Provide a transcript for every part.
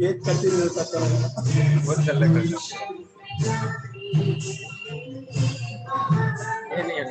एक कंटिन्यू होता था बहुत चल रहा है ये नहीं है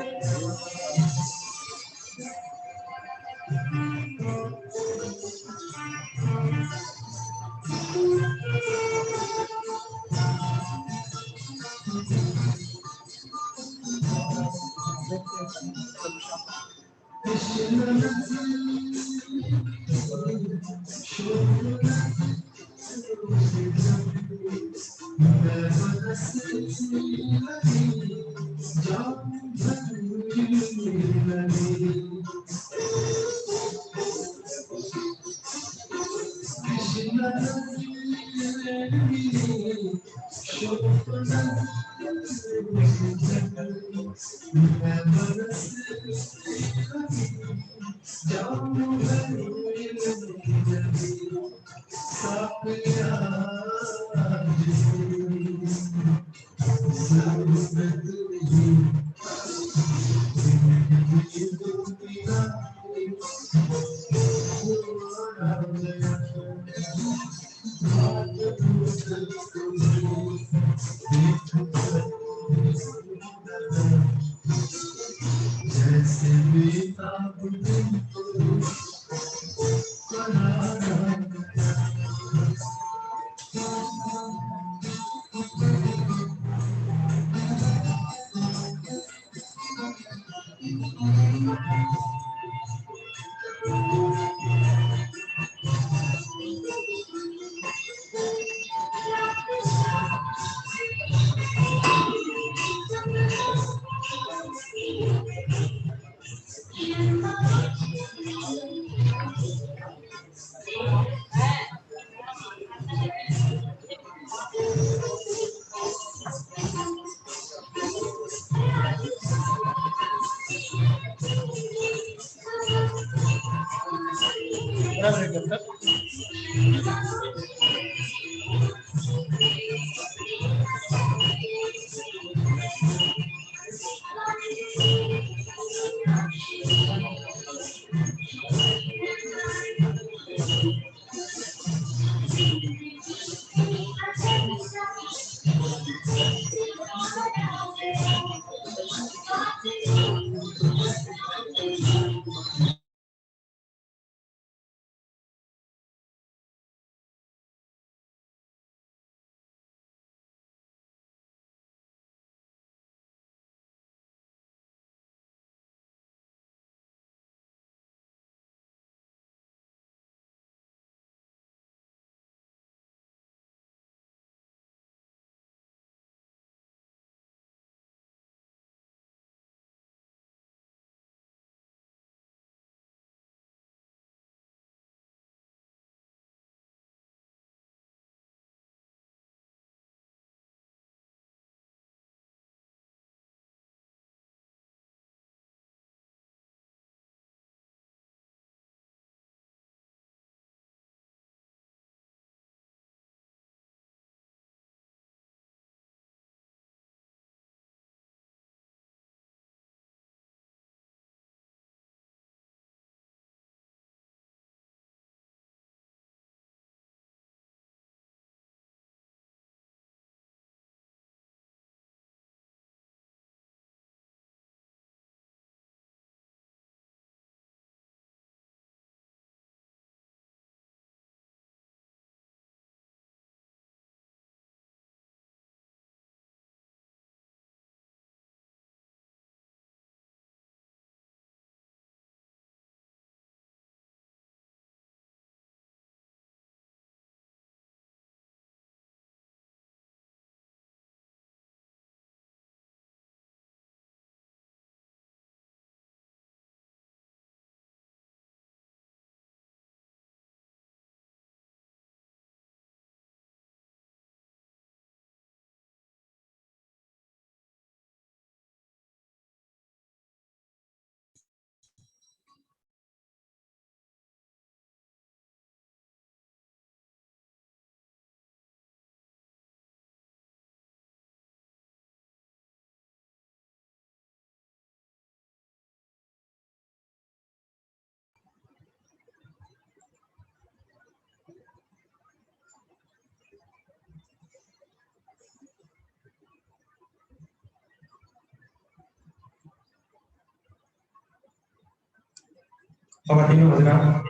خواتین و حضرات،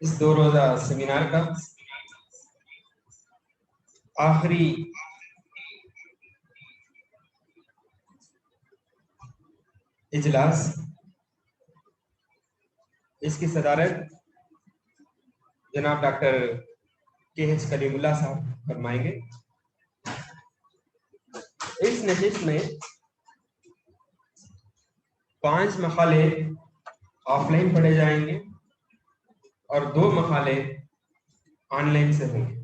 اس 2 روزہ سیمینار کا آخری اجلاس، اس کی صدارت جناب ڈاکٹر KH کلیم اللہ صاحب فرمائیں گے۔ اس نشست میں 5 مقالے آف لائن پڑھے جائیں گے اور 2 مقالے آن لائن سے ہوں گے۔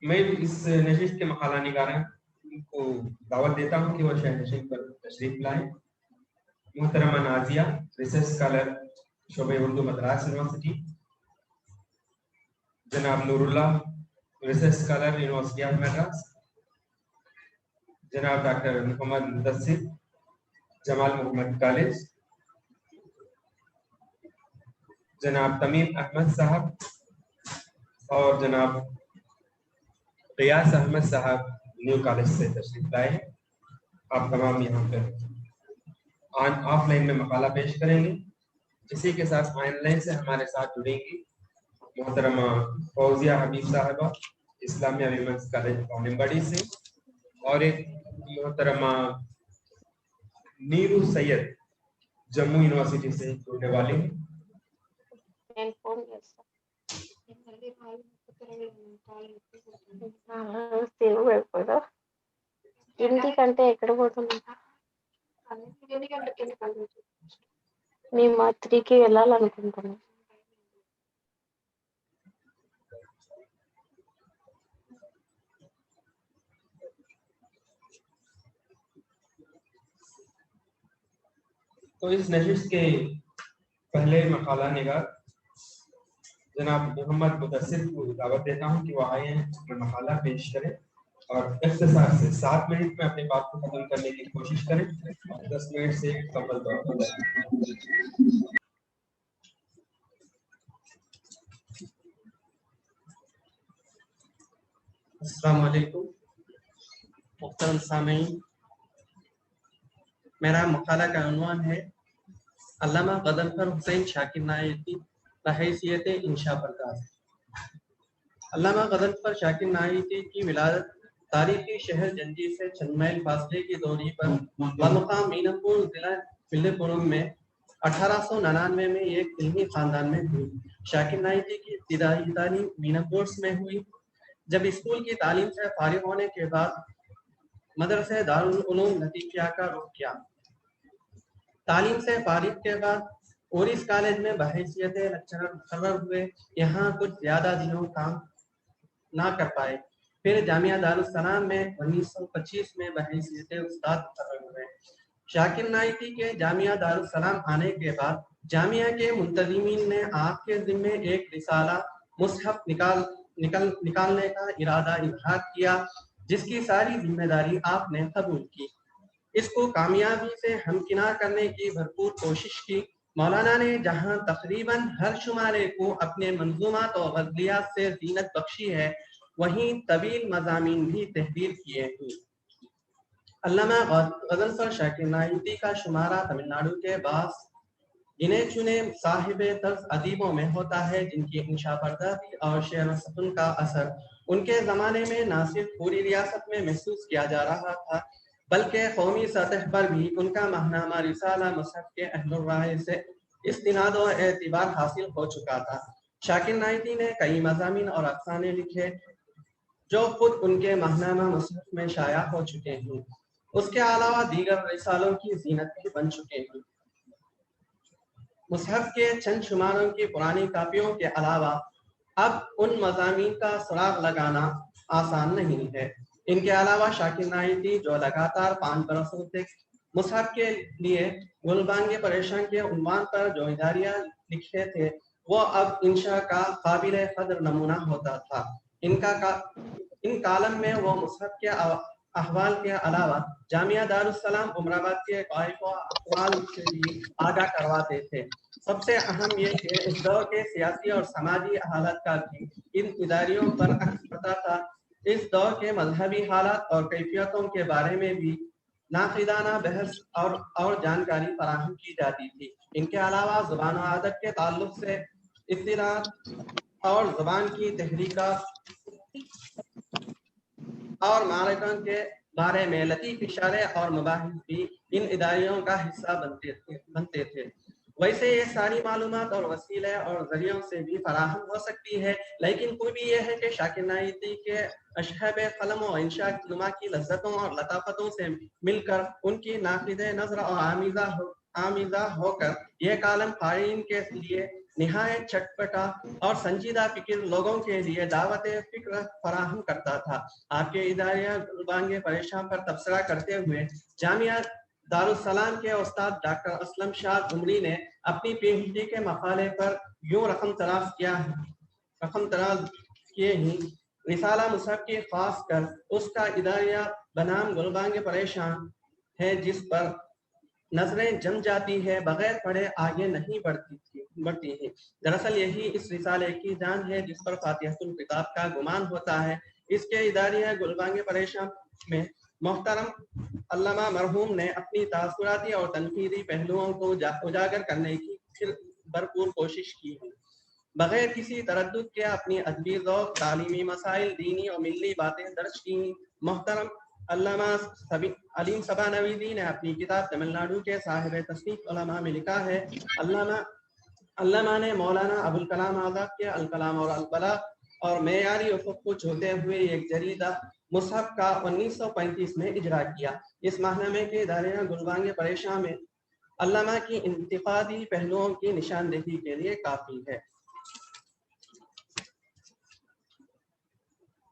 میں اس نشست کے مقالہ نگاروں کو دعوت دیتا ہوں کہ وہ شہر نشین پر تشریف لائیں۔ محترمہ نازیہ، ریسرچ اسکالر شعبہ اردو مدراس یونیورسٹی، جناب Noorullah, research scholar university of Madras, جناب ڈاکٹر محمد مدثر، جمال محمد کالج، جناب تمیم احمد صاحب اور جناب قیاس احمد صاحب نیو کالج سے تشریف لائے۔ آپ تمام یہاں پر آف لائن میں مقالہ پیش کریں گے۔ اسی کے ساتھ آن لائن سے ہمارے ساتھ جڑیں گی محترمہ فوزیہ حبیب صاحبہ، اسلامیہ ویمنس کالج پونمبڑی سے، اور ایک محترمہ نیرو سید جموں یونیورسٹی سے جڑنے والی ہیں۔ ఎందుకంటే ఎక్కడ పోతున్నా మేము మా 3కి వెళ్ళాలనుకుంటున్నాం। تو اس نشست کے پہلے مقالہ نگار جناب محمد مدثر کو دعوت دیتا ہوں کہ وہ آئے اپنا مقالہ پیش کریں اور اختصار سے 7 منٹ میں اپنی بات کو ختم کرنے کی کوشش کریں اور 10 منٹ سے مکمل طور پر۔ السلام علیکم محترم سامعین، میرا مقالہ کا عنوان ہے علامہ غضنفر حسین شاکر نایتی بحیثیت انشا پرداز۔ علامہ غضنفر شاکر نایتی کی ولادت تاریخی شہر جنجی سے چند میل فاصلے کی دوری پر بمقام میناپور ضلع ولپورم میں 1899 میں ایک علمی خاندان میں ہوئی۔ شاکر نایتی کی ابتدائی تعلیم میناپور میں ہوئی۔ جب اسکول کی تعلیم سے فارغ ہونے کے بعد مدرسہ دارالعلوم لطیفیہ کا رخ کیا۔ تعلیم سے فارغ کے بعد اوریس کالج میں بحیثیت لیکچرر مقرر ہوئے۔ یہاں کچھ زیادہ دنوں کام نہ کر پائے، پھر جامعہ دارالسلام میں 1925 میں بحیثیت استاد مقرر ہوئے۔ شاکر نایتی کے جامعہ دارالسلام آنے کے بعد جامعہ کے منتظمین نے آپ کے ذمے ایک رسالہ مصحف نکالنے کا ارادہ اظہار کیا، جس کی ساری ذمہ داری آپ نے قبول کی۔ اس کو کامیابی سے ہمکنار کرنے کی بھرپور کوشش کی۔ مولانا نے جہاں تقریباً ہر شمارے کو اپنے منظومات اور غزلیات سے زینت بخشی ہے، وہیں طویل مضامین بھی تحریر کیے ہیں۔ علامہ غضنفر شاکر نایتی کا شمارہ تمل ناڈو کے بعض گنے چنے صاحب طرز ادیبوں میں ہوتا ہے، جن کی انشا پردازی اور شعر و سخن کا اثر ان کے زمانے میں نہ صرف پوری ریاست میں محسوس کیا جا رہا تھا، بلکہ قومی سطح پر بھی ان کا ماہنامہ رسالہ مصحف کے اہل الرائے سے استناد و اعتبار حاصل ہو چکا تھا۔ شاکر نایتی نے کئی مضامین اور افسانے لکھے جو خود ان کے ماہنامہ مصحف میں شائع ہو چکے ہیں۔ اس کے علاوہ دیگر رسالوں کی زینت بھی بن چکے ہیں۔ مصحف کے چند شماروں کی پرانی کاپیوں کے علاوہ اب ان مضامین کا سراغ لگانا آسان نہیں ہے۔ ان کے علاوہ شاکر نایتی جو لگاتار 5 برسوں تک مصحف کے لیے گلبانگ پریشان کے عنوان پر جو اداریہ لکھے تھے، وہ اب انشاء کا قابل قدر نمونہ ہوتا تھا۔ ان کالم میں وہ مصحف کے احوال کے علاوہ جامعہ دارالسلام عمر آباد کے قائف و اقوال سے بھی آگاہ کرواتے تھے۔ سب سے اہم یہ کہ اس دور کے سیاسی اور سماجی حالت کا بھی ان اداریوں پر اثر پڑتا تھا۔ اس دور کے مذہبی حالات اور کیفیتوں کے بارے میں بھی ناقدانہ بحث اور جانکاری فراہم کی جاتی تھی۔ ان کے علاوہ زبان و ادب کے تعلق سے اطلاعات اور زبان کی تحریکات اور معرکن کے بارے میں لطیف اشارے اور مباحث بھی ان اداریوں کا حصہ بنتے تھے۔ ویسے یہ ساری معلومات اور وسیلے اور ذریعوں سے بھی فراہم ہو سکتی ہے، لیکن خوبی یہ ہے کہ شاکر نایتی کے اشہاب قلم و انشاء نما کی لذتوں اور لطافتوں سے مل کر ان کی ناقد نظر اور آمیزہ ہو کر یہ کالم قارئین کے لیے نہایت چٹپٹا اور سنجیدہ فکر لوگوں کے لیے دعوت فکر فراہم کرتا تھا۔ آپ کے اداریہ گلبانگ پریشان پر تبصرہ کرتے ہوئے جامعہ دارالسلام کے استاد ڈاکٹر اسلم شاہ عمری نے اپنی پی ایچ ڈی کے مقالے پر یوں رقم تراز کیے ہی رسالہ مصحف کی خاص کر اس کا اداریہ بنام گلبانگ پریشان ہے جس پر نظریں جم جاتی ہے، بغیر پڑھے آگے نہیں بڑھتی ہیں۔ دراصل یہی اس رسالے کی جان ہے جس پر فاتحۃ الکتاب کا گمان ہوتا ہے۔ اس کے اداریہ گلبانگ پریشان میں محترم علامہ مرحوم نے اپنی تاثراتی اور تنقیدی پہلوؤں کو اجاگر کرنے کی پھر بھرپور کوشش کی ہے۔ بغیر کسی تردد کے اپنی ادبی ذوق، تعلیمی مسائل، دینی اور ملی باتیں درج کی۔ محترم علامہ علیم صبا نویدی نے اپنی کتاب تمل ناڈو کے صاحب تصنیف علماء میں لکھا ہے، علامہ نے مولانا ابوالکلام آزاد کے الکلام اور البلاغ اور معیاری افق کو چھوتے ہوئے ایک جریدہ مصحف کا 1935 میں اجرا کیا۔ اس ماہنامے کے اداریہ گلبانگ پریشان میں علامہ کی انتقادی پہلوؤں کی نشاندہی کے لیے کافی ہے۔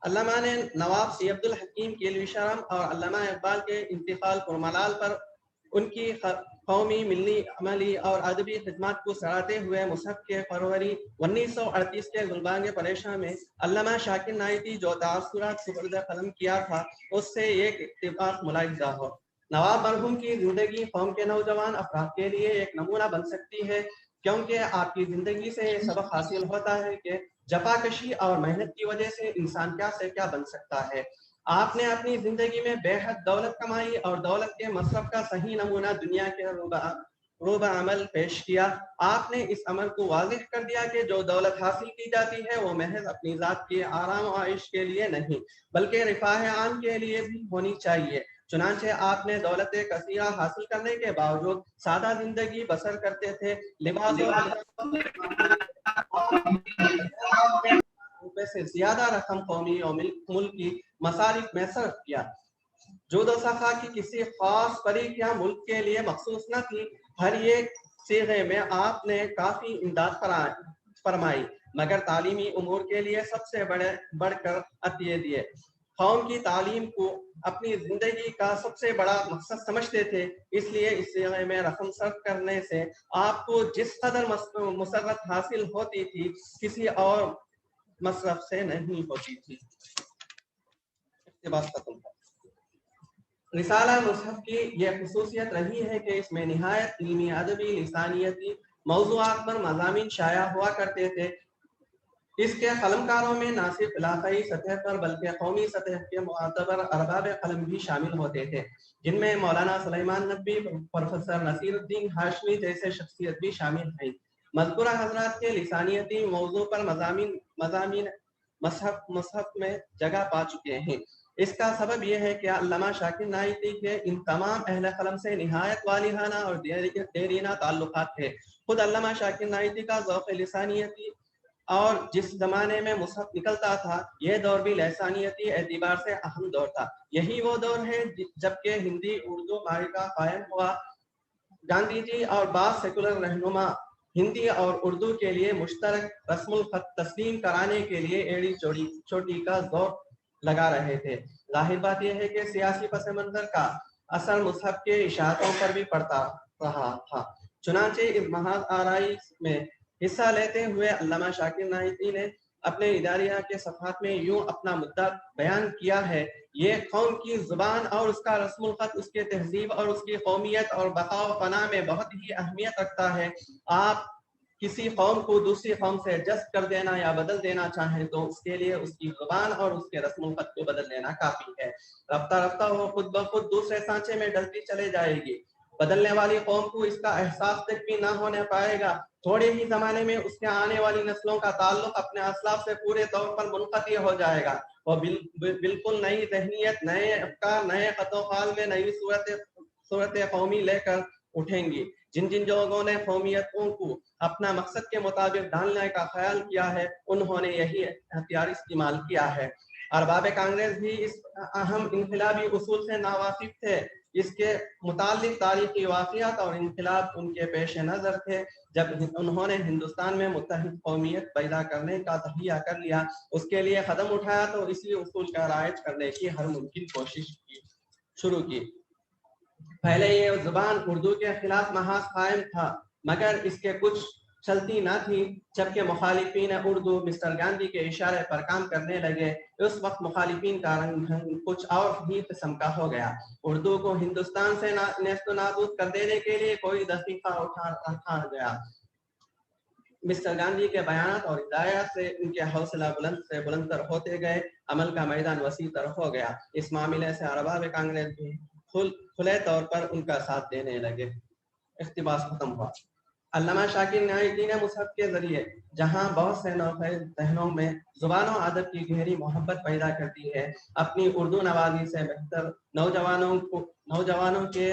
علامہ نے نواب سی عبدالحکیم کیلویشرم اور علامہ اقبال کے انتقال پرملال پر ان کی قومی، ملی، عملی اور ادبی خدمات کو سراہتے ہوئے مصحف کے فروری 1938 کے گلبانگ پریشان میں علامہ شاکر نایتی جو تاثرات سپرد قلم کیا تھا اس سے ایک اتفاق ملاحظہ ہو۔ نواب مرحوم کی زندگی قوم کے نوجوان افراد کے لیے ایک نمونہ بن سکتی ہے، کیونکہ آپ کی زندگی سے یہ سبق حاصل ہوتا ہے کہ جفاکشی اور محنت کی وجہ سے انسان کیا سے کیا بن سکتا ہے۔ آپ نے اپنی زندگی میں بے حد دولت کمائی اور دولت کے مصرف کا صحیح نمونہ دنیا کے روبہ عمل پیش کیا۔ آپ نے اس عمل کو واضح کر دیا کہ جو دولت حاصل کی جاتی ہے وہ محض اپنی ذات کے آرام و عائش کے لیے نہیں بلکہ رفاہ عام کے لیے بھی ہونی چاہیے۔ چنانچہ آپ نے دولت کثیرہ حاصل کرنے کے باوجود سادہ زندگی بسر کرتے تھے، لباس روپے سے زیادہ رقم قومی اور ملکی مصارف میں صرف کیا۔ جود و سخا کی کسی خاص فریق یا ملک کے لیے مخصوص نہ تھی، ہر ایک صیغے میں آپ نے کافی امداد فرمائی، مگر تعلیمی امور کے لیے سب سے بڑھ کر عطیے دیے۔ قوم کی تعلیم کو اپنی زندگی کا سب سے بڑا مقصد سمجھتے تھے، اس لیے اس صیغے میں رقم صرف کرنے سے آپ کو جس قدر مسرت حاصل ہوتی تھی کسی اور مصرف سے نہیں ہوتی تھی۔ رسالہ مصحف کی یہ خصوصیت رہی ہے کہ اس میں نہایت علمی، ادبی، لسانیتی موضوعات پر مضامین شائع ہوا کرتے تھے۔ اس کے قلمکاروں میں نہ صرف علاقائی سطح پر بلکہ قومی سطح کے معتبر ارباب قلم بھی شامل ہوتے تھے، جن میں مولانا سلیمان ندوی، پروفیسر نصیر الدین ہاشمی جیسے شخصیت بھی شامل ہیں۔ مذکورہ حضرات کے لسانیتی موضوع پر مضامین مصحف میں جگہ پا چکے ہیں۔ اس کا سبب یہ ہے کہ علامہ شاکر نایتی کے ان تمام اہل قلم سے نہایت والہانہ اور دیرینہ تعلقات تھے۔ خود علامہ شاکر نایتی کا ذوق لسانیتی اور جس زمانے میں مصحف نکلتا تھا یہ دور بھی لسانیتی اعتبار سے اہم دور تھا۔ یہی وہ دور ہے جبکہ ہندی اردو معرکہ قائم ہوا۔ گاندھی جی اور بعض سیکولر رہنما ہندی اور اردو کے لیے مشترک رسم الخط تسلیم کرانے کے لیے ایڑی چوٹی کا زور لگا رہے تھے۔ ظاہر بات یہ ہے کہ سیاسی پس منظر کا اثر مصحف کے اشاعتوں پر بھی پڑتا رہا تھا۔ چنانچہ اس محض آرائی میں حصہ لیتے ہوئے علامہ شاکر نایتی نے اپنے اداریہ کے صفحات میں یوں اپنا مدعا بیان کیا ہے: یہ قوم کی زبان اور اس کا رسم الخط اس کے تہذیب اور اس کی قومیت اور بقا و فنا میں بہت ہی اہمیت رکھتا ہے۔ آپ کسی قوم کو دوسری قوم سے جذب کر دینا یا بدل دینا چاہیں تو اس کے لیے اس کی زبان اور اس کے رسم الخط کو بدل لینا کافی ہے. رفتہ رفتہ وہ خود بخود دوسرے سانچے میں ڈلتی چلے جائے گی. بدلنے والی قوم کو اس کا احساس تک بھی نہ ہونے پائے گا. تھوڑے ہی زمانے میں اس کے آنے والی نسلوں کا تعلق اپنے اسلاف سے پورے طور پر منقطع ہو جائے گا. وہ بالکل نئی ذہنیت، نئے افکار، نئے خط و خال میں نئی صورت قومی لے کر اٹھیں گی. جن لوگوں نے قومیتوں کو اپنا مقصد کے مطابق ڈالنے کا خیال کیا ہے انہوں نے یہی ہتھیار استعمال کیا ہے. ارباب کانگریس بھی اس اہم انقلابی اصول سے ناواقف تھے. اس کے متعلق تاریخی واقعات اور انقلاب ان کے پیش نظر تھے. جب انہوں نے ہندوستان میں متحد قومیت پیدا کرنے کا تہیہ کر لیا، اس کے لیے قدم اٹھایا تو اسی اصول کا رائج کرنے کی ہر ممکن کوشش شروع کی. پہلے یہ زبان اردو کے خلاف محاذ قائم تھا، مگر اس کے کچھ چلتی نہ تھی. جبکہ مخالفین اردو مسٹر گاندھی کے اشارے پر کام کرنے لگے، اس وقت مخالفین کا رنگ کچھ اور ہی قسم کا ہو گیا. اردو کو ہندوستان سے نیست و نابود کر دینے کے لیے کوئی دقیقہ اٹھا گیا. مسٹر گاندھی کے بیانات اور ہدایات سے ان کے حوصلہ بلند تر ہوتے گئے، عمل کا میدان وسیع تر ہو گیا. اس معاملے سے ارباب کانگریس بھی کھلے طور پر ان کا ساتھ دینے لگے. اقتباس ختم ہوا. علامہ شاکر نائکی نے مصحف کے ذریعے جہاں بہت سے نوخیز ذہنوں میں زبان و ادب کی گہری محبت پیدا کرتی ہے، اپنی اردو نوازی سے بہتر نوجوانوں کے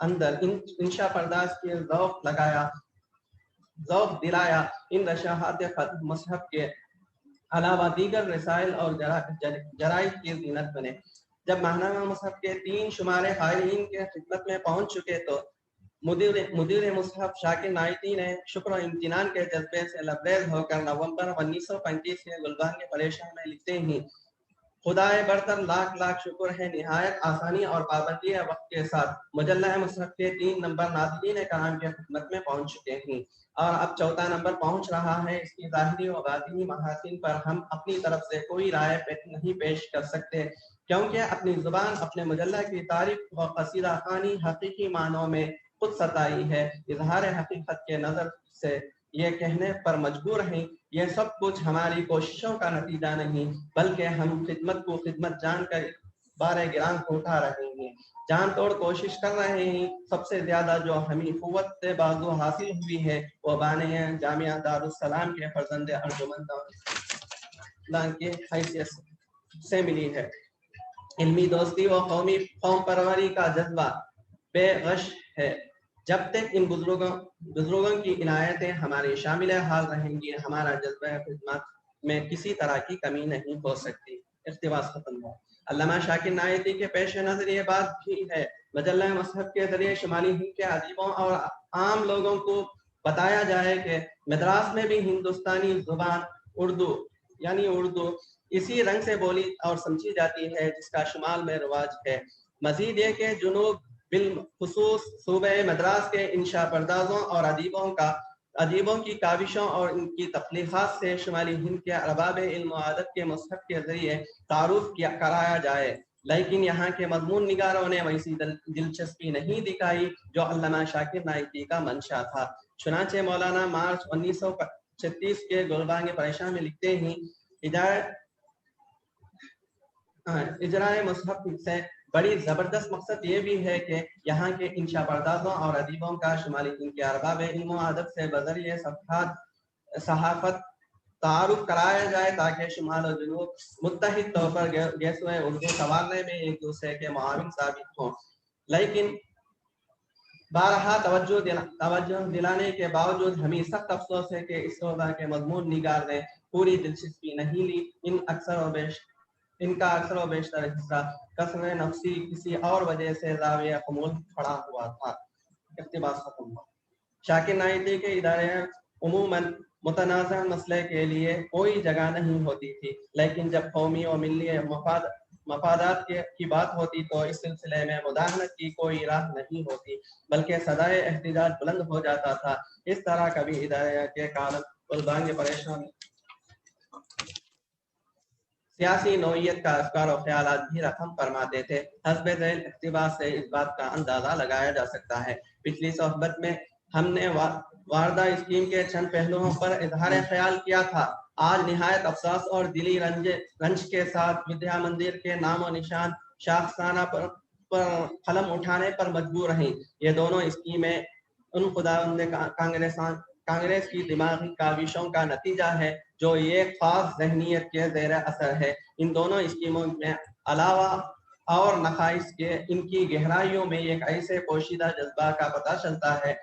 اندر انشا پرداز کے ذوق دلایا. ان رشاحات مصحف کے علاوہ دیگر رسائل اور جرائد کی زینت بنے. جب ماہنامہ مصحف کے 3 شمارے قائلین کے خدمت میں پہنچ چکے تو مدیر مصحف شاکر نائکی نے شکر و امتنان کے جذبے سے لبریز ہو کر نومبر 1935 کے گلبانگ پریشان میں لکھتے ہیں: خدائے برتر لاکھ لاکھ شکر ہے، نہایت آسانی اور پابندی وقت کے ساتھ مجلہ مصحف کے 3 نمبر ناظرین کرام کے خدمت میں پہنچ چکے ہیں، اور اب 4 نمبر پہنچ رہا ہے. اس کی ظاہری و باطنی محاسن پر ہم اپنی طرف سے کوئی رائے نہیں پیش کر سکتے، کیونکہ اپنی زبان اپنے مجلہ کی تعریف و قصیدہ خوانی حقیقی معنوں میں خود ستائی ہے. اظہار حقیقت کے نظر سے یہ کہنے پر مجبور ہیں، یہ سب کچھ ہماری کوششوں کا نتیجہ نہیں، بلکہ ہم خدمت کو خدمت جان کر بارے گران کو اٹھا رہے ہیں، جان توڑ کوشش کر رہے ہیں. سب سے زیادہ جو ہمیں قوت بازو حاصل ہوئی ہے وہ بانی جامعہ دارالسلام کے فرزند ارجمند کی حیثیت سے ملی ہے. علمی دوستی و قوم پروری کا جذبہ بے غش ہے. جب تک ان بزرگوں کی عنایتیں ہماری شامل حال رہیں گی، ہمارا جذبہ خدمت میں کسی طرح کی کمی نہیں ہو سکتی. اقتباس ختم ہوا. علامہ شاکر نائکی کے پیش نظر یہ بات بھی ہے، مجلہ مصحف کے ذریعے شمالی ہند کے ادیبوں اور عام لوگوں کو بتایا جائے کہ مدراس میں بھی ہندوستانی زبان اردو اسی رنگ سے بولی اور سمجھی جاتی ہے جس کا شمال میں رواج ہے. مزید یہ کہ جنوب بالخصوص صوبہ مدراس کے انشا پردازوں اور ادیبوں کی کاوشوں اور ان کی تخلیقات سے شمالی ہند کے ارباب علم و ادب کے مصحف کے ذریعے تعارف کرایا جائے، لیکن یہاں کے مضمون نگاروں نے ویسی دلچسپی نہیں دکھائی جو علامہ شاکر نائکی کا منشا تھا. چنانچہ مولانا مارچ 1936 کے گلبانگ پریشان میں لکھتے ہیں: اجرائے مصحف سے بڑی زبردست مقصد یہ بھی ہے کہ یہاں کے انشا پردازوں اور ادیبوں کا شمالی ہند کے ارباب علم و ادب سے بذریعہ صحافت تعارف کرایا جائے تاکہ شمال و جنوب متحد طور پر گیسوئے اردو سنوارنے میں ایک دوسرے کے معاون ثابت ہوں. لیکن بارہا توجہ دلانے کے باوجود ہمیں سخت افسوس ہے کہ اس شعبہ کے مضمون نگار نے پوری دلچسپی نہیں لی. ان کا اکثر و بیشتر حصہ کسر نفسی کسی اور وجہ سے زاویہ قمول کھڑا ہوا تھا. اقتباس ختم ہوا. شاکر نائکی کے ادارے عموماً متنازع مسئلے کے لیے کوئی جگہ نہیں ہوتی تھی، لیکن جب قومی و ملی مفادات کی بات ہوتی تو اس سلسلے میں مداہنت کی کوئی راہ نہیں ہوتی، بلکہ صدائے احتجاج بلند ہو جاتا تھا. اس طرح کبھی ادارے کے کالم گلبانگ پریشان سیاسی نوعیت کا افکار و خیالات بھی رقم فرماتے تھے. حسب ذیل اقتباس سے اس بات کا اندازہ لگایا جا سکتا ہے. پچھلی صحبت میں ہم نے वारदा स्कीम के चंद पहलुओं पर इजहार ख्याल किया था। आज निहायत अफसोस और दिली रंज के साथ विद्या मंदिर के नामो निशान शाखसाना पर कलम उठाने पर मजबूर रहीं। ये दोनों स्कीमें उन खुदावंद कांग्रेस की दिमागी काविशों का नतीजा है जो ये खास जहनीत के ज़ेर असर है। इन दोनों स्कीमों में अलावा और नकाइस के इनकी गहराइयों में एक ऐसे पोशीदा जज्बा का पता चलता है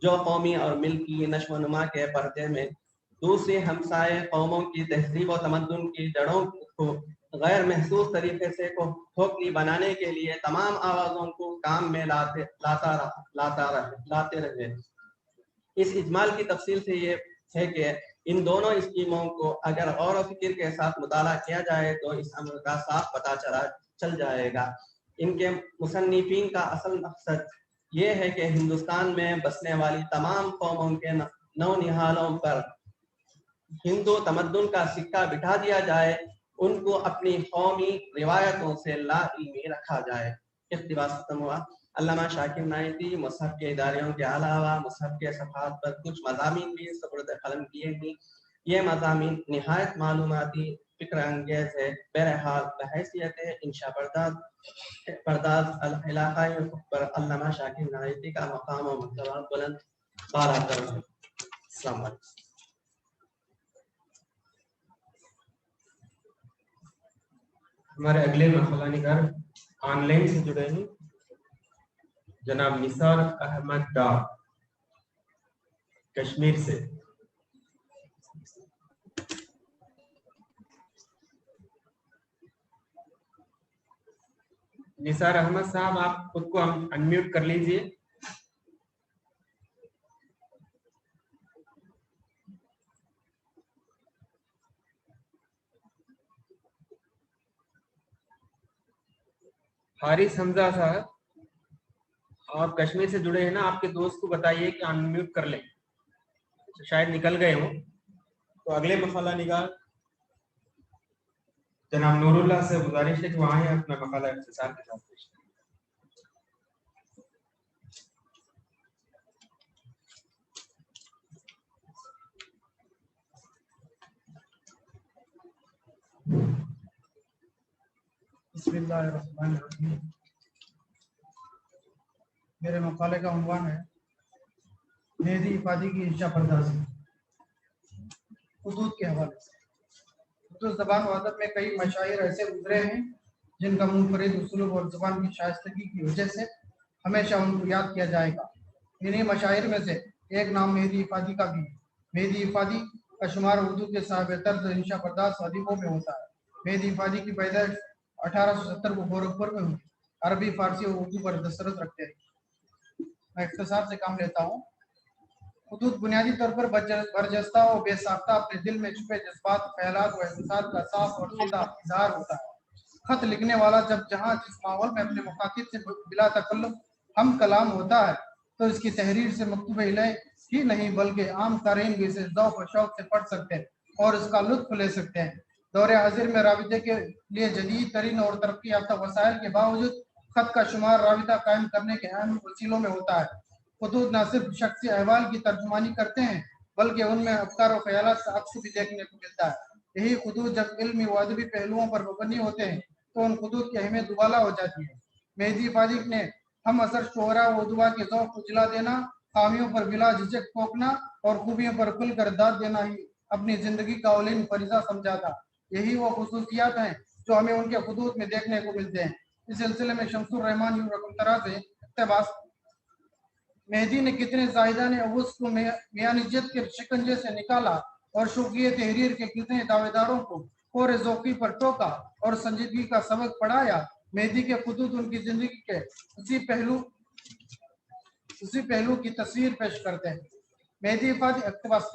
जो कौमी और मिल्की नशोनुमा के पर्दे में दूसरी हमसाए कौमों की तहजीब और तमद्दुन की जड़ों को गैर महसूस तरीके से को खोखली बनाने के लिए तमाम आवाज़ों को काम में लाते रहे। इस इजमाल की तफसील से ये है कि इन दोनों स्कीमों को अगर गौर और फिक्र के साथ मुताला किया जाए तो इस अमल का साफ पता चल जाएगा। इनके मुसन्निफीन का असल मकसद ये है कि हिंदुस्तान में बसने वाली तमाम कौमों के नौनिहालों पर हिंदू तमद्दुन का सिक्का बिठा दिया जाए, उनको अपनी कौमी रिवायतों से ला इल्मी रखा जाए। इख्तिबास खत्म हुआ। अल्लामा शाकिर नाइती मुसहफ के इदारियों के अलावा मुसहफ के सफ़हात पर कुछ मज़ामीन भी सुपुर्द क़लम किए हैं। ये मज़ामीन निहायत मालूमाती फ़िक्र अंगेज़ है। बहरहाल बहैसियत इंशा बर्दाश्त इलाक़ाई पर अल्लामा शाकिर नाइती का मकाम और मर्तबा बुलंद बाला तर है। अस्सलाम वालेकुम। हमारे अगले मसला निगार ऑनलाइन से जुड़े हैं जनाब निसार अहमद डार कश्मीर से। निसार अहमद साहब, आप खुद को अनम्यूट कर लीजिए। हारिस हमजा साहब, आप कश्मीर से जुड़े हैं ना, आपके दोस्त को बताइए कि अनम्यूट कर लें, शायद निकल गए हों। तो अगले मसला निगार जनाब नूरुल्लाह से गुजारिश है कि वहाँ ही अपना मकाला इख्तिसार के साथ पेश करें। बिस्मिल्लाहिर्रहमानिर्रहीम। मेरे मकाले का उन्वान है मेहदी इफादी की इंशा पर्दाजी हुदूद के हवाले से। उर्दू ज़बान व अदब में कई मशाइर ऐसे गुजरे हैं जिनका मुनफरिद उस्लूब और ज़बान की शाइस्तगी की वजह से हमेशा उनको याद किया जाएगा। इन्हीं मशाइर में से एक नाम मेहदी इफादी का भी है। मेहदी इफादी का शुमार उर्दू के साहिब तर्ज इंशा पर्दाज अदीबों में होता है। मेहदी इफादी की पैदाइश 1870 को गोरखपुर में हुई। अरबी, फारसी और उर्दू पर दस्तरस रखते हैं। मैं इख्तिसार से काम लेता हूँ। हुदूद बुनियादी तौर पर बरजस्ता और बेसाख्ता अपने दिल में छुपे जज्बात, ख्यालात व एहसास का साफ और सीधा इजहार होता है। खत लिखने वाला जब जहाँ जिस माहौल में अपने मुखातिब से बिला तकल्लुफ हम कलाम होता है तो इसकी तहरीर से मकतूब इलैह ही नहीं बल्कि आम कारीन भी इसे ज़ौक़ व शौक़ से पढ़ सकते हैं और इसका लुत्फ़ ले सकते हैं। दौरे हाजिर में राबिते के लिए जदीद तरीन और तरक्की याफ्ता वसाइल के बावजूद खत का शुमार राबिता कायम करने के अहम वसीलों में होता है। हुदूद न सिर्फ शख्सी अहवाल की तर्जुमानी करते हैं बल्कि उनमें अफकार और ख्यालात का अक्स भी देखने को मिलता है। यही हुदूद जब इल्मी व अदबी पहलुओं पर मुबनी होते हैं तो उन हुदूद की अहमियत दुबाला हो जाती है। मेहदी इफादी ने हम असर शोहरा व दुआ के ज़ौक़ को जिला देना, खामियों पर बिला झिझक टोकना और खूबियों पर खुलकर दाद देना ही अपनी ज़िंदगी का औलीन फरीज़ा समझा था। यही वो खुसूसियात हैं जो हमें उनके हुदूद में देखने को मिलते हैं। इस सिलसिले में शमसुर रहमान रकमतरा से इक़्तिबास, मेहदी ने कितने जाहिदा ने उसको मियानियत के शिकंजे से निकाला और शौक़िए तहरीर के कितने दावेदारों को कोरे ज़ौक़ी पर टोका और संजीदगी का सबक पढ़ाया। मेहदी के खुदूद उनकी जिंदगी के उसी पहलू की तस्वीर पेश करते हैं। मेहदी इफादी इक़्तिबास,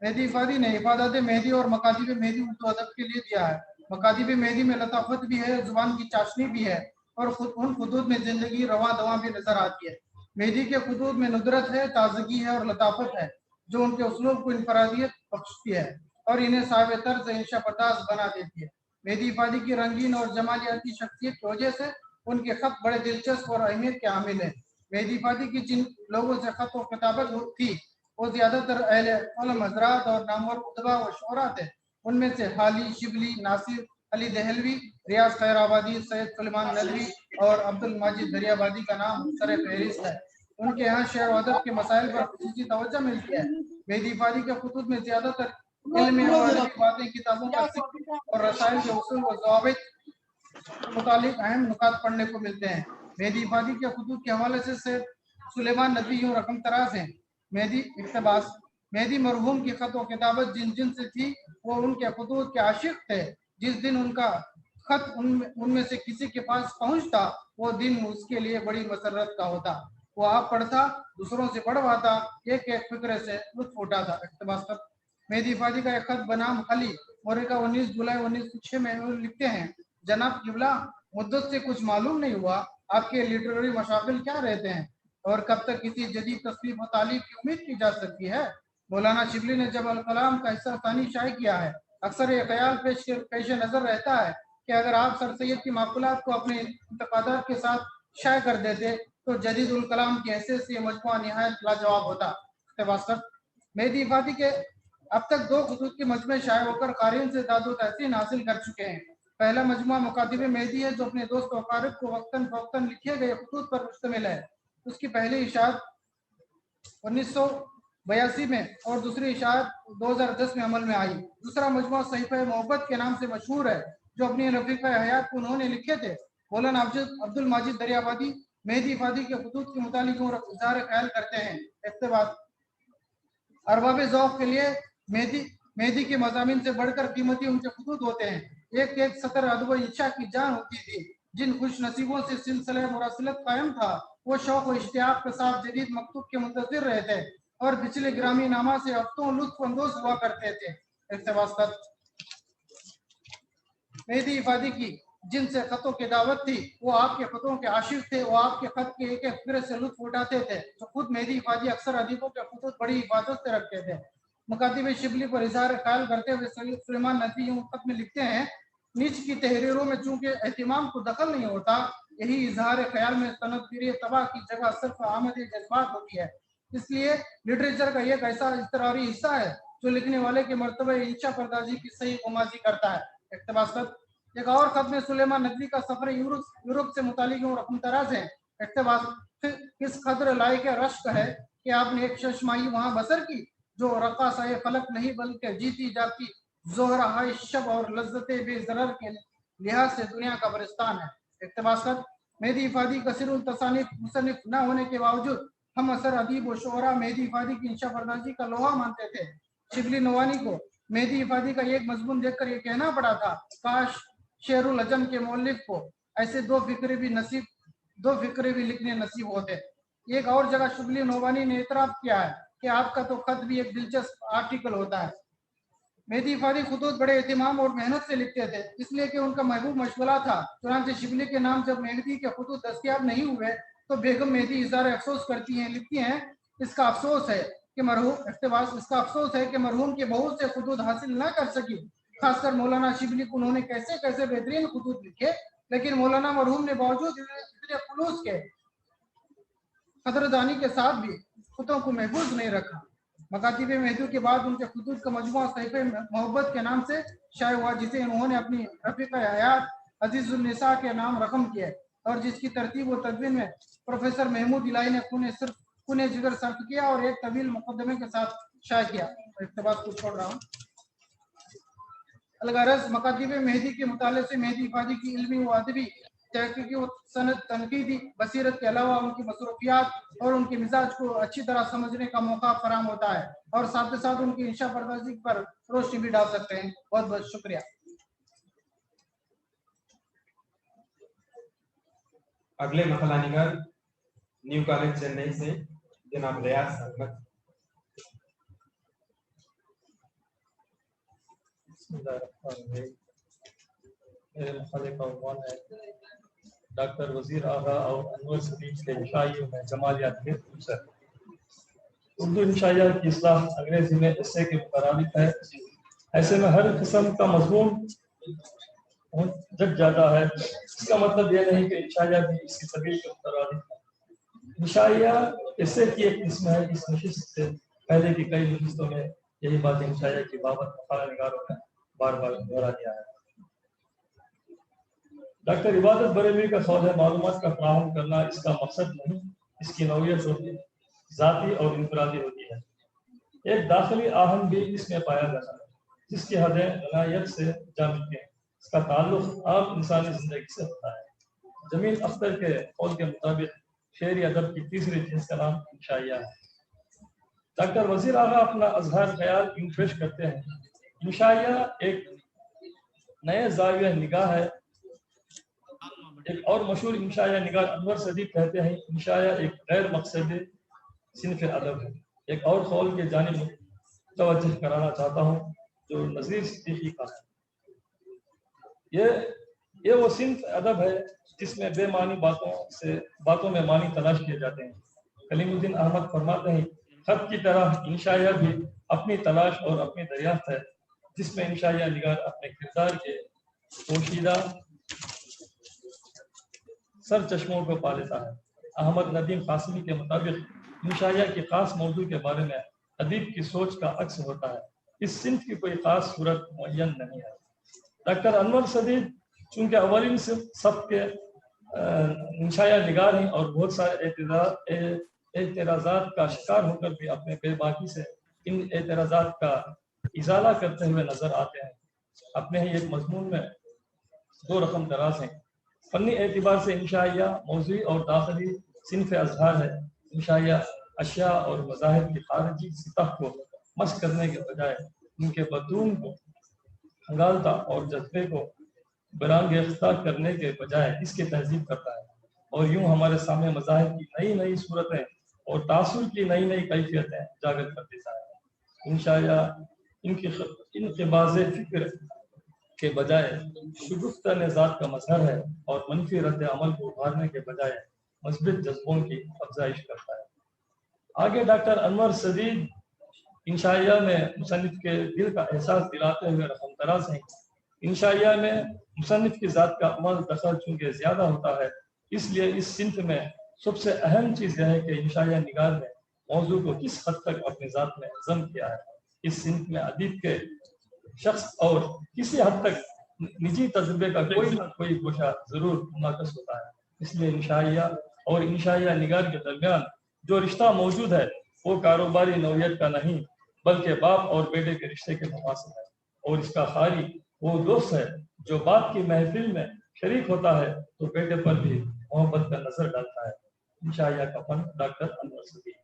मेहदी इफादी ने इबादत मेहदी और मकादिब मेहदी उर्दू अदब के लिए दिया है। मकादिब मेहदी में लताफत भी है, जुबान की चाशनी भी है और उन खुदूद में जिंदगी रवा दवा भी नजर आती है। मेहदी के खुदूद में नुदरत है, ताजगी है और लताफत है जो उनके उसलूब को इनफरादियत बख्शती है और इन्हें साहिब तर्ज इंशा पर्दाज बना देती है। मेहदी इफादी की रंगीन और जमालियाती शख्सियत की वजह से उनके खत बड़े दिलचस्प और अहमियत के हामिल हैं। मेहदी इफादी की जिन लोगों से खत और किताबत थी वो ज्यादातर अहले इल्म हजरात और नामवर उदबा व शोरा थे। उनमें से हाली, शिबली, नासिर अली दहलवी, रियाज खैराबादी, सैयद सलमान नदवी और अब्दुल माजिद दरियाबादी का नाम सर फहरिस्त है। उनके यहाँ शेर व अदब के मसाइल पर खुसूसी तवज्जो मिलती है। मेहदी फादी के खुतूत में ज्यादातर इल्मी और अदबी बातें, किताबों का जिक्र और रसाइल के उसूल व ज़वाबित के मुतालिक अहम नुकात पढ़ने को मिलते हैं। मेहदी फादी के खुतूत के हवाले से सैयद सुलेमान नदवी यूं रकम तराज हैं। मेहदी इक़्तिबास, मेहदी मरहूम की खत व किताबत जिन जिन से थी वो उनके खुतूत के आशिक थे। जिस दिन उनका खत उनमें से किसी के पास पहुंचता वो दिन उसके लिए बड़ी मसरत का होता। वो आप पढ़ता, दूसरों से पढ़वाता, एक एक फिक्रे से लुत्फ उठाता। इक़्तिबास खत। मेहदी फादी का एक खत बनाम अली मोरिका 19 जुलाई 1906 में वो लिखते हैं, जनाब किबला, मुद्दत से कुछ मालूम नहीं हुआ आपके लिटरेरी मशागिल क्या रहते हैं और कब तक किसी जदीद तस्नीफ और तालीफ की उम्मीद की जा सकती है। मौलाना शिबली ने जब अल कलाम का हिस्सा सानी शाये किया है, अक्सर ये ख्याल पेश नजर रहता है कि अगर आप सर सैयद की माकुलात को अपने इंतकादात के साथ शाये कर देते तो जदीद उल कलाम की हैसियत से मजमुआ निहायत लाजवाब होता। मेहदी फादी के अब तक 2 खुतूत के मजमे शाये होकर क़ारीन से दादो तहसीन हासिल कर चुके हैं। पहला मजमुआ मुकातिब मेहदी है जो अपने दोस्त वक़ारिब को वक्तन फ़वक्तन लिखे गए खुतूत पर मुश्तमिल है। उसकी पहली इशाअत 1982 में और दूसरी इशाअत 2010 में अमल में आई। दूसरा मजमुआ सहीफ़े मोहब्बत के नाम से मशहूर है जो अपनी रफ़ीक़ा हयात को उन्होंने लिखे थे। मौलाना अब्दुल माजिद दरियाबादी मेहदी फादी के खुतूत के मुतालिक इज़हार ख्याल करते हैं। इक़्तिबास, अरबाब ज़ौक़ के लिए मेहदी के मज़ामीन से बढ़कर कीमती उनके खुतूत होते हैं। एक एक सतर अदब इंशा की जान होती थी। जिन खुश नसीबों से सिलसिला मुरासिलत कायम था वो शौक़ व इश्तियाक़ के साथ जदीद मकतूब के मुंतज़िर रहे थे और पिछले ग्रामी नामा से हफ्तों लुत्फ़ अंदोज़ हुआ करते थे। इक़्तिबास खत। मेहदी फादी की जिनसे खतों की दावत थी वो आपके खतों के आशिक थे। वो आपके खत के एक एक फिक्रे से लुत्फ़ उठाते थे। तो खुद मेहदी फादी अक्सर अदीबों के खुतूत बड़ी हिफाजत से रखते थे। मुकातिब शिबली पर इज़हार ख्याल करते हुए सैयद सुलेमान नदवी यूं खत में लिखते हैं, नीच की तहरीरों में चूंकि एहतिमाम को दखल नहीं होता, यही इज़हार ख्याल में तनक़्क़ुरी तबाह की जगह सिर्फ आमद जज्बात होती है। इसलिए लिटरेचर का एक ऐसा इज़्तिरारी हिस्सा है जो लिखने वाले के मर्तबे इंशा पर्दाजी की सही गुमाजी करता है। इक़्तिबास खत। एक और खत में सुलेमान नदवी का सफर यूरोप से मुतालिक रकम तराज है। इक़्तिबास, किस कदर लायक रश्क है कि आपने एक शशमाही वहाँ बसर की जो रक़ासाए फलक नहीं बल्कि जीती जाती ज़ोहरा हाय शब और लज्जते बेज़रर के लिहाज से दुनिया का बरिस्तान है। इक़्तिबास खत। मेहदी फादी कसीरुल तसानीफ मुसन्निफ न होने के बावजूद हम असर अदीब व शोरा मेहदी फादी की इंशा पर्दाजी का लोहा मानते थे। शिबली नवानी को मेहदी फादी का एक मजमून देखकर ये कहना पड़ा था, काश शेरुल अजम के मौलिफ को ऐसे दो फिक्रे भी लिखने नसीब होते। एक और जगह शिबली नवानी ने इतराफ़ किया है कि आपका तो खत भी एक दिलचस्प आर्टिकल होता है। मेहदी फादी खुतूत बड़े एहतिमाम और मेहनत से लिखते थे, इसलिए कि उनका महबूब मशगला था। चुनांचे शिबली के नाम जब मेहदी के खुतूत दस्तयाब नहीं हुए तो बेगम मेहदी इज़हार अफसोस करती हैं, लिखती हैं, इसका अफसोस है कि मरहूम के बहुत से खुतूत हासिल न कर सकी। खासकर मौलाना शिबली को उन्होंने कैसे कैसे बेहतरीन खुतूत लिखे, लेकिन मौलाना मरहूम ने बावजूद इतने खुलूस के कदरदानी के साथ भी खुतों को महफूज नहीं रखा। मकातिब मेहदी के बाद उनके खुतूत का मजमुआ सहीफ़े मोहब्बत के नाम से शाये हुआ, जिसे उन्होंने अपनी रफ़ीक़ा हयात अज़ीज़ुन्निसा के नाम रकम किया और जिसकी तरतीब व तदवीन में प्रोफेसर महमूद इलाही ने खूने जिगर सर्फ किया और एक तवील मुकदमे के साथ शाये किया। इक़्तिबास को छोड़ रहा हूँ। अलगरज़ मकातिब मेहदी के मुताले से मेहदी फादी की इल्मी व अदबी तहक़ीक़ी व सनद तनक़ीदी बसीरत के अलावा उनकी मसरूफियात और उनके मिजाज को अच्छी तरह समझने का मौका फराहम होता है और साथ ही साथ उनकी इंशा पर्दाजी पर रोशनी भी डाल सकते हैं। बहुत बहुत शुक्रिया। अगले मसला निगार न्यू कॉलेज चेन्नई से जनाब रियाज अहमद। मेरे मसले का उन्वान है डॉक्टर वजीर आगा और अनवर सलीम के इंशाइयों में जमालियात के फुर्सत। उर्दू इंशाइयात की इस्लाह अंग्रेजी में ऐसे के मुताबिक है। ऐसे में हर किस्म का मजमून जग जाता है। इसका मतलब यह नहीं कि इंशाइया भी इसकी सबील के मुताबिक है। इंशाइया ऐसे की एक किस्म है। इस नशिस्त से پہلے کی کئی نشستوں میں یہی بات انشائیہ کی بابت مقالہ نگاروں نے بار بار دہرا دیا ہے۔ ڈاکٹر عبادت بریلوی کا قول ہے معلومات کا فراہم کرنا اس کا مقصد نہیں، اس کی نوعیت ہوتی ہے، ذاتی اور انفرادی ہوتی ہے۔ ایک داخلی آہن بھی اس میں پایا جاتا ہے جس کی حدیں غنائیت سے جا ملتی ہیں، اس کا تعلق عام انسانی زندگی سے ہوتا ہے۔ جمیل اختر کے قول کے مطابق شعری ادب کی تیسری جنس کا نام انشائیہ ہے۔ ڈاکٹر وزیر اعلیٰ اپنا اظہار خیال یوں پیش کرتے ہیں: انشائیہ ایک نئے زاویہ نگاہ ہے۔ ایک اور مشہور انشائیہ نگار انور صدیق کہتے ہیں انشائیہ ایک غیر مقصدی صنف ادب ہے۔ ایک اور قول کی جانب توجہ کرانا چاہتا ہوں جو نذیر صدیقی کا ہے۔ یہ وہ صنف ادب ہے جس میں بے معنی باتوں میں معنی تلاش کیے جاتے ہیں۔ کلیم الدین احمد فرماتے ہیں خط کی طرح انشائیہ بھی اپنی تلاش اور اپنی دریافت ہے، جس میں انشائیہ نگار اپنے کردار کے پوشیدہ سر چشموں کو پا لیتا ہے۔ احمد ندیم قاسمی کے مطابق انشائیہ کی خاص موضوع کے بارے میں ادیب کی سوچ کا عکس ہوتا ہے، اس صنف کی کوئی خاص صورت معین نہیں ہے۔ ڈاکٹر انور صدیق چونکہ اولین صف کے انشائیہ نگار ہیں اور بہت سارے اعتراضات کا شکار ہو کر بھی اپنے بے باکی سے ان اعتراضات کا ازالہ کرتے ہوئے نظر آتے ہیں۔ اپنے ہی ایک مضمون میں دو رقم دراز ہیں۔ فنی اعتبار سے انشائیہ موضوعی اور داخلی صنف اظہار ہے۔ انشائیہ اشیاء اور مظاہر کی خارجی سطح کو مس کرنے کے بجائے ان کے بدون کو ہنگالتا اور جذبے کو برانگیختہ کرنے کے بجائے اس کی تہذیب کرتا ہے، اور یوں ہمارے سامنے مظاہر کی نئی نئی صورتیں اور تاثر کی نئی نئی کیفیتیں اجاگر کر دیتا ہے۔ انشائیہ انقباض فکر کے بجائے شگفتہ ذات کا مظہر ہے اور منفی رد عمل کو ابھارنے کے بجائے مثبت جذبوں کی افزائش کرتا ہے۔ آگے ڈاکٹر انور صدیق انشائیہ میں مصنف کے دل کا احساس دلاتے ہوئے رقم دراز ہیں۔ انشائیہ میں مصنف کی ذات کا عمل دخل چونکہ زیادہ ہوتا ہے، اس لیے اس صنف میں سب سے اہم چیز یہ ہے کہ انشائیہ نگار نے موضوع کو کس حد تک اپنی ذات میں ضم کیا ہے۔ اس صنف میں ادیب کے شخص اور کسی حد تک نجی تجربے کا کوئی نہ کوئی گوشہ ضرور منعکس ہوتا ہے۔ اس لیے انشائیہ اور انشائیہ نگار کے درمیان جو رشتہ موجود ہے وہ کاروباری نوعیت کا نہیں بلکہ باپ اور بیٹے کے رشتے کے مفاصل ہے، اور اس کا خاری وہ دوست ہے جو باپ کی محفل میں شریک ہوتا ہے تو بیٹے پر بھی محبت کا نظر ڈالتا ہے۔ انشائیہ کا فن ڈاکٹر انور صدیق۔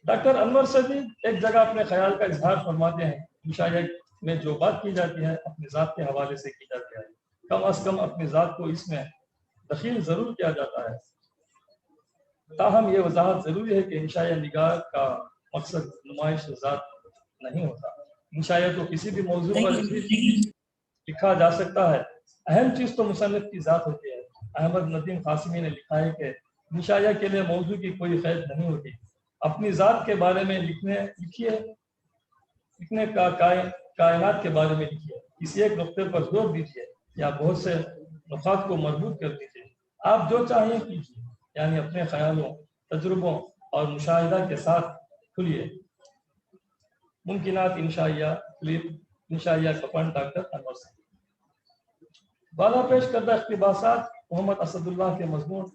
ڈاکٹر انور صدیق ایک جگہ اپنے خیال کا اظہار فرماتے ہیں انشائیہ میں جو بات کی جاتی ہے اپنی ذات کے حوالے سے کی جاتی ہے، کم از کم اپنی ذات کو اس میں دخیل ضرور کیا جاتا ہے۔ تاہم یہ وضاحت ضروری ہے کہ انشائیہ نگار کا مقصد نمائش ذات نہیں ہوتا۔ انشائیہ تو کسی بھی موضوع پر لکھا جا سکتا ہے، اہم چیز تو مصنف کی ذات ہوتی ہے۔ احمد ندیم قاسمی نے لکھا ہے کہ انشائیہ کے لیے موضوع کی کوئی قید نہیں ہوتی، اپنی ذات کے بارے میں لکھنے کا کائنات کے بارے میں لکھیے، کسی ایک نقطے پر زور دیجیے یا بہت سے نقاط کو مربوط کر دیجیے، آپ جو چاہیں کیجیے، یعنی اپنے خیالوں، تجربوں اور مشاہدہ کے ساتھ کھلیے۔ ممکنات انشائیہ انشائیہ کا فن ڈاکٹر انور صدیق۔ بالا پیش کردہ اقتباسات محمد اسد اللہ کے مضمون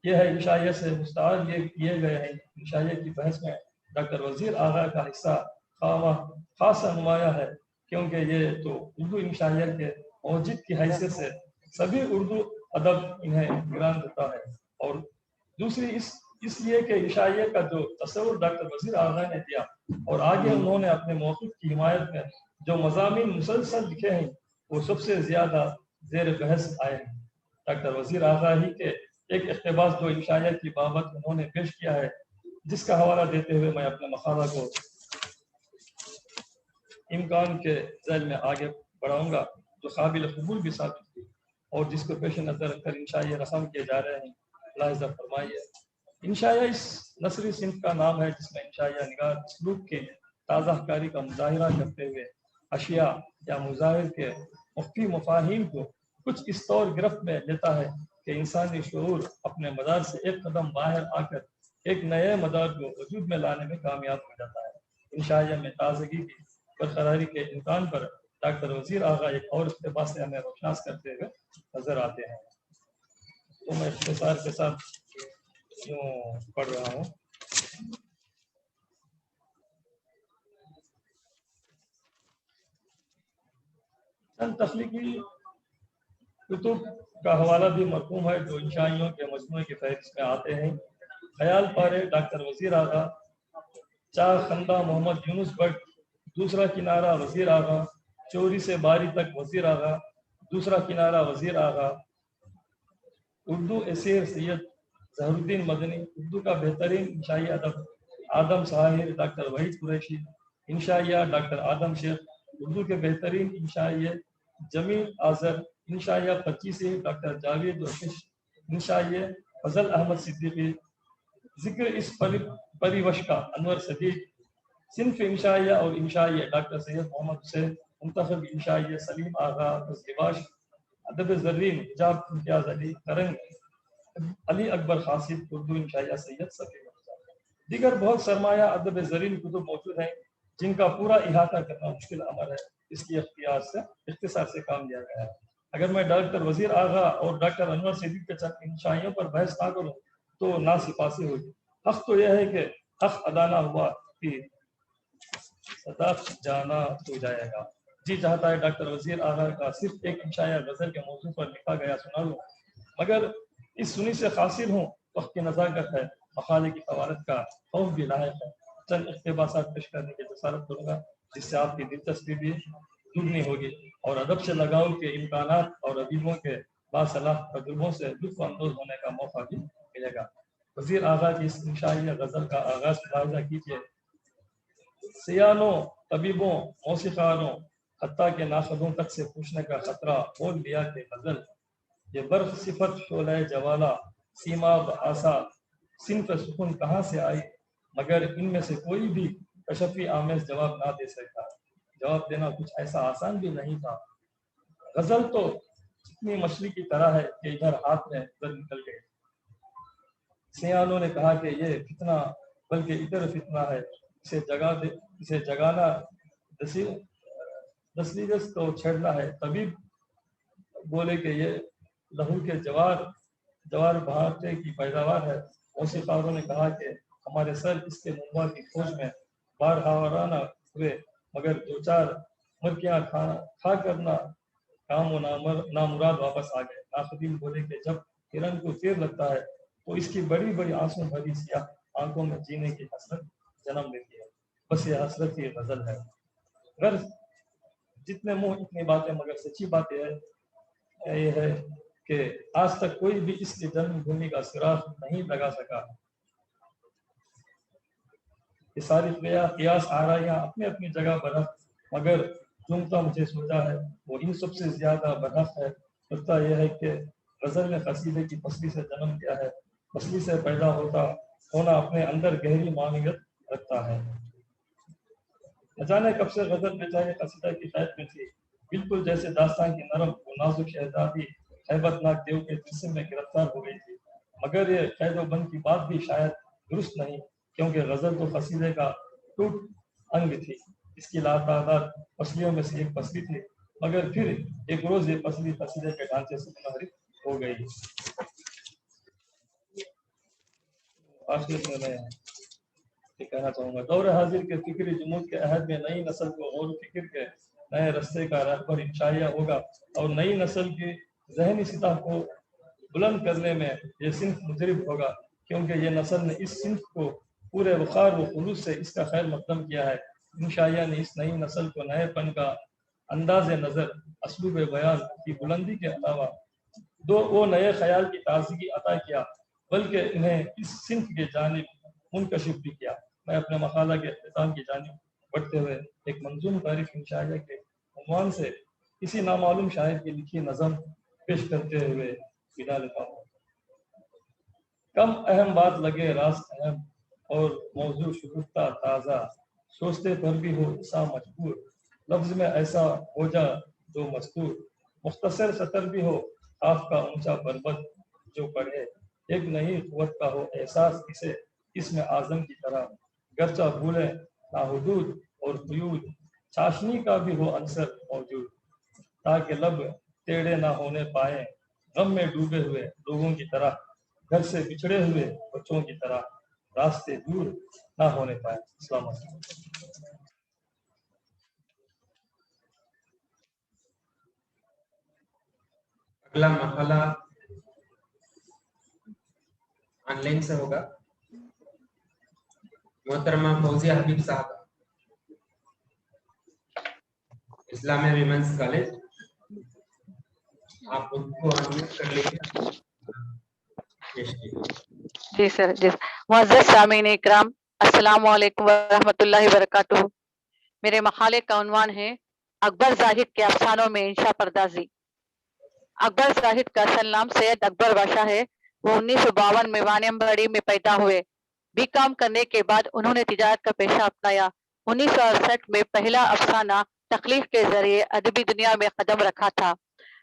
یہ ہے انشائیہ سے مستعار یہ کیے گئے ہیں۔ انشائیہ کی بحث میں ڈاکٹر وزیر اعلیٰ کا حصہ خاصا نمایاں ہے، کیونکہ یہ تو اردو انشائیہ کے موجد کی حیثیت سے سبھی اردو ادب انہیں گران دیتا ہے، اور دوسری اس لیے کہ انشائیہ کا جو تصور ڈاکٹر وزیر اعلیٰ نے دیا اور آگے انہوں نے اپنے موقف کی حمایت میں جو مضامین مسلسل لکھے ہیں وہ سب سے زیادہ زیر بحث آئے ہیں۔ ڈاکٹر وزیر اعلیٰ ہی کے ایک اقتباس جو انشائیہ کی بابت انہوں نے پیش کیا ہے، جس کا حوالہ دیتے ہوئے میں اپنے مقالہ کو امکان کے ذیل میں آگے بڑھاؤں گا، جو قابل قبول بھی ثابت ہوئی اور جس کو پیش نظر رکھ کر انشائیہ رقم کیے جا رہے ہیں۔ ملاحظہ فرمائیے، انشائیہ اس نثری صنف کا نام ہے جس میں انشائیہ نگار اسلوب کی تازہ کاری کا مظاہرہ کرتے ہوئے اشیاء یا مظاہر کے مخفی مفاہیم کو کچھ اس طور گرفت میں لیتا ہے کہ انسانی شعور اپنے مدار سے ایک قدم باہر آ کر ایک نئے مدار کو وجود میں لانے میں کامیاب ہو جاتا ہے۔ इंशाअल्लाह में ताजगी की बरकरारी के इम्कान पर डॉक्टर वजीर आगा एक और इक़्तिबास से हमें रोशनास करते हुए नजर आते हैं। तो मैं इख्तिसार के साथ यूँ पढ़ रहा हूँ। चंद तख्लीकी कुतुब का हवाला भी मरकूम है जो इंशाइयों के मजमूए की फहरिस्त में आते हैं। ख्याल पारे डॉक्टर वजीर आगा, चार खंदा मोहम्मद यूनुस भट्ट, दूसरा किनारा वजीर आगा, चोरी से बारी तक वजीर आगा, दूसरा किनारा वजीर आगा, उर्दू एसेर सैयद जहरुद्दीन मदनी, उर्दू का बेहतरीन इंशाई अदब आदम साहिर डॉक्टर वहीद कुरैशी, इंशाइया डॉक्टर आदम शेख, उर्दू के बेहतरीन इंशाइया जमील आजर, इंशाइया 25 डॉक्टर जावेद वशिश, इंशाइया फजल अहमद सिद्दीकी, जिक्र इस परिवश का अनवर सदीक, सिंफ इंशाइया और इंशाइया डॉक्टर सैयद मोहम्मद हुसैन, मुंतखब इंशाइया सलीम आगा तस्लिबाश, अदब ज़रीन हिजाब इम्तियाज अली करंग, अली अकबर खासिद, उर्दू इंशाइया सैयद सफ़ी, दीगर बहुत सरमाया अदब ज़रीन कुतुब मौजूद हैं जिनका पूरा इहाता करना मुश्किल अमर है। इसकी इख्तिसार से काम लिया गया है। अगर मैं डॉक्टर वजीर आगा और डॉक्टर अनवर सिद्दीक के चंद इंशाइयों पर बहस ना करूं तो ना सिपासी होगी। हक तो यह है कि हक अदा ना हुआ कि सदाक जाना हो जाएगा। जी चाहता है डॉक्टर वजीर आगा का सिर्फ एक इंशाया गजल के मौजू पर लिखा गया सुना लूं, मगर इस सुनी से खासिर हूँ। वक्त की नज़ाकत है, मखाले की सवारत का खौफ भी लायक है। चंद इख्तिबासात पेश करने की जसारत करूँगा जिससे आपकी दिलचस्पी भी दुगनी होगी और अदब से लगाव के इम्कानात और अदीबों के बासलाह तजुर्बों से लुत्फ अंदोज होने का मौका भी मिलेगा। वजीर आगा की इस इंशाइया गजल का आगाज मुलाहिजा कीजिए। सियानों, तबीबों, मौसीकारों, हत्ता के नाखदों तक से पूछने का खतरा बोल लिया के गजल, ये बर्फ सिफत शोले जवाला सीमा आसा सिंफ सुकून कहाँ से आई, मगर इनमें से कोई भी कशफी आमेज जवाब ना दे सकता। जवाब देना कुछ ऐसा आसान भी नहीं था। गजल तो इतनी मछली की तरह है कि इधर हाथ में उधर निकल गई। सियानों ने कहा कि ये फितना बल्कि इधर फितना है, इसे जगाना दसलीस तो छेड़ना है। तबीब बोले कि ये लहू के जवार भाटे की पैदावार है। मौसीकारों ने कहा कि हमारे सर इसके मुंबा की खोज में बार हावराना हुए, मगर दो चार मरकियां खा करना काम नामुराद वापस आ गए। नाखदीन बोले कि जब हिरन को तीर लगता है तो इसकी बड़ी बड़ी आंसू भरी सियाह आंखों में जीने की हसरत जन्म लेती है। बस ये हसरत ही गजल है। गर्ज जितने मुंह इतनी बातें, मगर सच्ची बात ये है कि आज तक कोई भी इसकी जन्मभूमि का सुराग नहीं लगा सका। ये सारी कियास आराइयां अपनी अपनी जगह बरहक, मगर जुमता मुझे सोचा है वो इन सबसे ज्यादा बरहक है। लगता यह है कि गजल ने कसीदे की पसली से जन्म लिया है। पसली से पैदा होना अपने अंदर गहरी मानियत रखता है। न जाने कब से गजल बेचारे कसीदा की कैद में थी, बिल्कुल जैसे दास्तान की नरम और नाजुक शहजादी हैबतनाक देव के जिस्म में गिरफ्तार हो गई थी। मगर ये कैदोबंद की बात भी शायद दुरुस्त नहीं, क्योंकि गजल तो कसीदे का टूट अंग थी। इसकी लातादाद पसलियों में से एक पसली थी, मगर फिर एक रोज ये पसली कसीदे के ढांचे से मुनहरिफ हो गई। आखिर में मैं ये कहना चाहूँगा, दौर हाजिर के फिक्री जुमूद के अहद में नई नस्ल को गौर फिक्र के नए रस्ते का रहबर इंशाइया होगा और नई नस्ल की जहनी सतह को बुलंद करने में ये सिंफ मुजरिब होगा, क्योंकि ये नस्ल ने इस सिंफ को पूरे वक़ार व खुलूस से इसका खैर मकदम किया है। इंशाइया ने इस नई नस्ल को नएपन का अंदाज नज़र, असलूब बयान की बुलंदी के अलावा वो नए ख्याल की ताज़गी अता किया, बल्कि इन्हें इस सिंफ के जानिब मुनकशिफ भी किया। मैं अपने मकाला के अख्तिताम की जानिब बढ़ते हुए एक मंजूम तारीफ इंशाइया के उन्वान से किसी नामालूम शायर की लिखी नज़म पेश करते हुए विदा लेता हूँ। कम अहम बात लगे रास अहम और मौजू शुगुफ्ता ताज़ा, सोचते पर भी हो सा मजबूर, लफ्ज में ऐसा हो जा जो मस्तूर, मुख्तसर सतर भी हो आपका ऊंचा पर्वत जो पढ़े, एक नई कुव्वत का हो एहसास इसे इसमें आजम की तरह, गर्चा भूले लाहुदूद और क़ुयूद, चाशनी का भी हो अंसर मौजूद, ताकि लब टेढ़े ना होने पाए, गम में डूबे हुए लोगों की तरह, घर से बिछड़े हुए बच्चों की तरह, रास्ते दूर ना होने पाए। अस्सलाम वालेकुम। अगला मरहला ऑनलाइन से होगा। मोहतरमा फौजिया हबीब साहब, इस्लामिया विमेंस कॉलेज, आप उनको अनम्यूट कर लीजिए। जी सर, जी मुअज़्ज़ज़ सामीन इकराम, अस्सलाम वालेकुम वरहमतुल्लाहि वबरकातुहू। मेरे मकाले का उन्वान है अकबर जाहिद के अफसानों में इंशा परदाजी। अकबर जाहिद का असल नाम सैयद अकबर बादशाह है। वो 1952 में वानियम्बड़ी में पैदा हुए। बीकॉम करने के बाद उन्होंने तिजारत का पेशा अपनाया। 1968 में पहला अफसाना तख्लीक के जरिए अदबी दुनिया में कदम रखा था।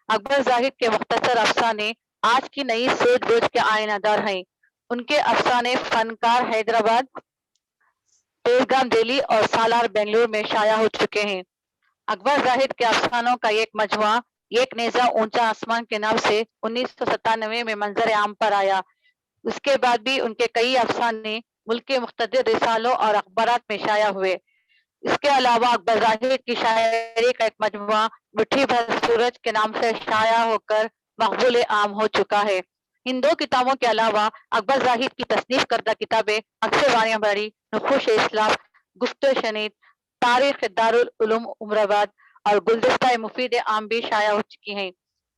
अकबर जाहिद के मुख्तसर अफसाने आज की नई सोच बोझ के आयनादार हैं। उनके अफसाने फनकार हैदराबाद, बेलगाम दिल्ली और सालार बेंगलुरु में शाया हो चुके हैं। अकबर जाहिद के अफसानों का एक मजमुआ एक नेजा ऊंचा आसमान के नाम से 1997 में मंजर आम पर आया। उसके बाद भी उनके कई अफसाने मुल्क के मुख्तलिफ रिसालों और अखबारात में शाया हुए। इसके अलावा अकबर जाहिद की शायरी का एक मजमुआ मुट्ठी भर सूरज के नाम से शाया होकर मकबूल आम हो चुका है। इन दो किताबों के अलावा अकबर जाहिद की तसनीफ करदा किताबें अक्सर वानियाबाड़ी, नुखुश इस्लाम, गुफ्तो शनीद, तारीख दारुल उलूम उमराबाद और गुलदस्ता मुफीद आम भी शाया हो चुकी हैं।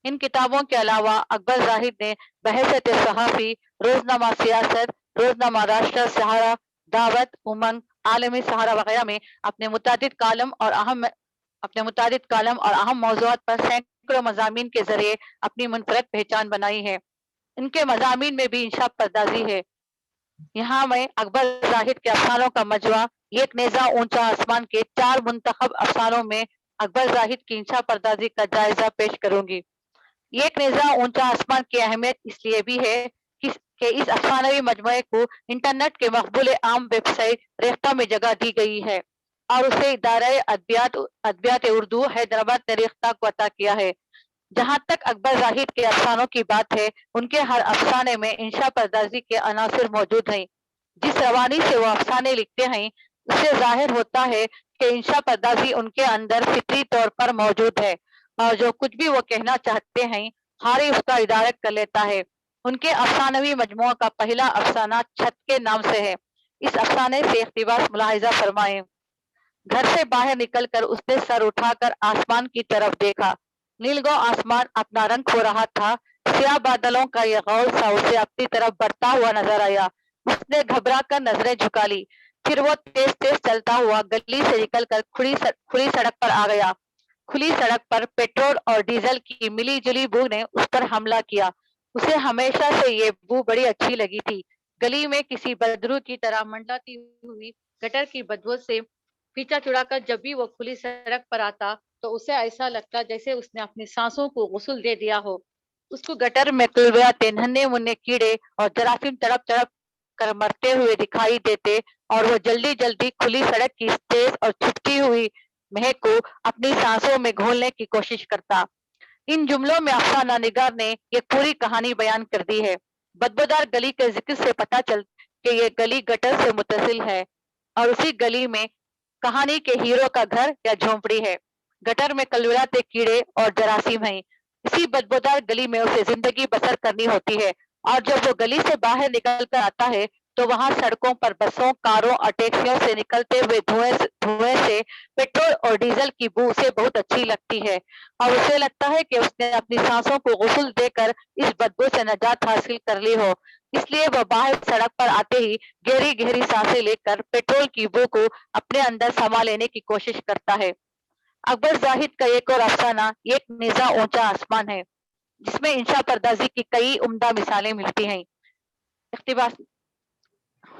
इन किताबों के अलावा अकबर जाहिद ने बहसत सहाफ़ी, रोजनामा सियासत, रोजनामा राष्ट्र सहारा, दावत, उमंग, आलमी सहारा वगैरह में अपने मुतादिद कालम और अहम मौज़ूआत पर सैकड़ों मज़ामीन के जरिए अपनी मुनफरद पहचान बनाई है। इनके मज़ामीन में भी इंशा परदाजी है। यहाँ मैं अकबर जाहिद के अफसानों का मजवा एक नेजा ऊंचा आसमान के 4 मुंतखब अफसानों में अकबर जाहिद की इंशा परदाजी का जायजा पेश करूंगी। एक नेजा ऊंचा आसमान की अहमियत इसलिए भी है कि इस अफसानवी मजमुए को इंटरनेट के मकबूल आम वेबसाइट रेख्ता में जगह दी गई है और उसे इदारा अदबियात उर्दू हैदराबाद ने रेख्ता को अता किया है। जहाँ तक अकबर जाहिद के अफसानों की बात है, उनके हर अफसाने में इंशा परदाजी के अनासर मौजूद हैं। जिस रवानी से वो अफसाने लिखते हैं, उससे जाहिर होता है कि इंशा परदाजी उनके अंदर फितरी तौर पर मौजूद है और जो कुछ भी वो कहना चाहते हैं, हारी उसका इदारत कर लेता है। उनके अफसानवी मजमुआ का पहला अफसाना छत के नाम से है। इस अफसाने से इख्तिबास मुलाहिजा फरमाएं। घर से बाहर निकलकर उसने सर उठाकर आसमान की तरफ देखा। नीलगो आसमान अपना रंग खो रहा था। स्याह बादलों का यह गौल सा उसे अपनी तरफ बढ़ता हुआ नजर आया। उसने घबरा कर नजरें झुका ली। फिर वो तेज तेज चलता हुआ गली से निकलकर खुली सड़क पर आ गया। खुली सड़क पर पेट्रोल और डीजल की मिली जुली बू ने उस पर हमला किया। उसे हमेशा से ये बू बड़ी अच्छी लगी थी। गली में किसी बदरू की तरह मंडलाती हुई गटर की बदबू से पीछा छुड़ाकर जब भी वो खुली सड़क पर आता तो उसे ऐसा लगता जैसे उसने अपनी सांसों को गुस्ल दे दिया हो। उसको गटर में कुलबुलाते नन्हे मुन्ने कीड़े और जरासीम तड़प तड़प कर मरते हुए दिखाई देते और वो जल्दी जल्दी खुली सड़क की तेज और छिपती हुई महक को अपनी सांसों में घोलने की कोशिश करता। इन जुमलों में अफसाना निगार ने ये पूरी कहानी बयान कर दी है। बदबूदार गली के जिक्र से पता चल कि ये गली गटर से मुत्तसिल है और उसी गली में कहानी के हीरो का घर या झोंपड़ी है। गटर में कलवलाते कीड़े और जरासीम हैं। इसी बदबूदार गली में उसे जिंदगी बसर करनी होती है और जब वो गली से बाहर निकल कर आता है तो वहां सड़कों पर बसों, कारों और टैक्सियों से निकलते हुए धुएं से पेट्रोल और डीजल की बू उसे बहुत अच्छी लगती है और उसे लगता है कि उसने अपनी सांसों को गुस्ल देकर इस बदबू से नजात हासिल कर ली हो। इसलिए वह बाहर सड़क पर आते ही गहरी गहरी सांसें लेकर पेट्रोल की बू को अपने अंदर समा लेने की कोशिश करता है। अकबर जाहिद का एक और अफसाना एक नेजा ऊंचा आसमान है, जिसमें इंशा परदाजी की कई उम्दा मिसालें मिलती हैं। इख्तिबास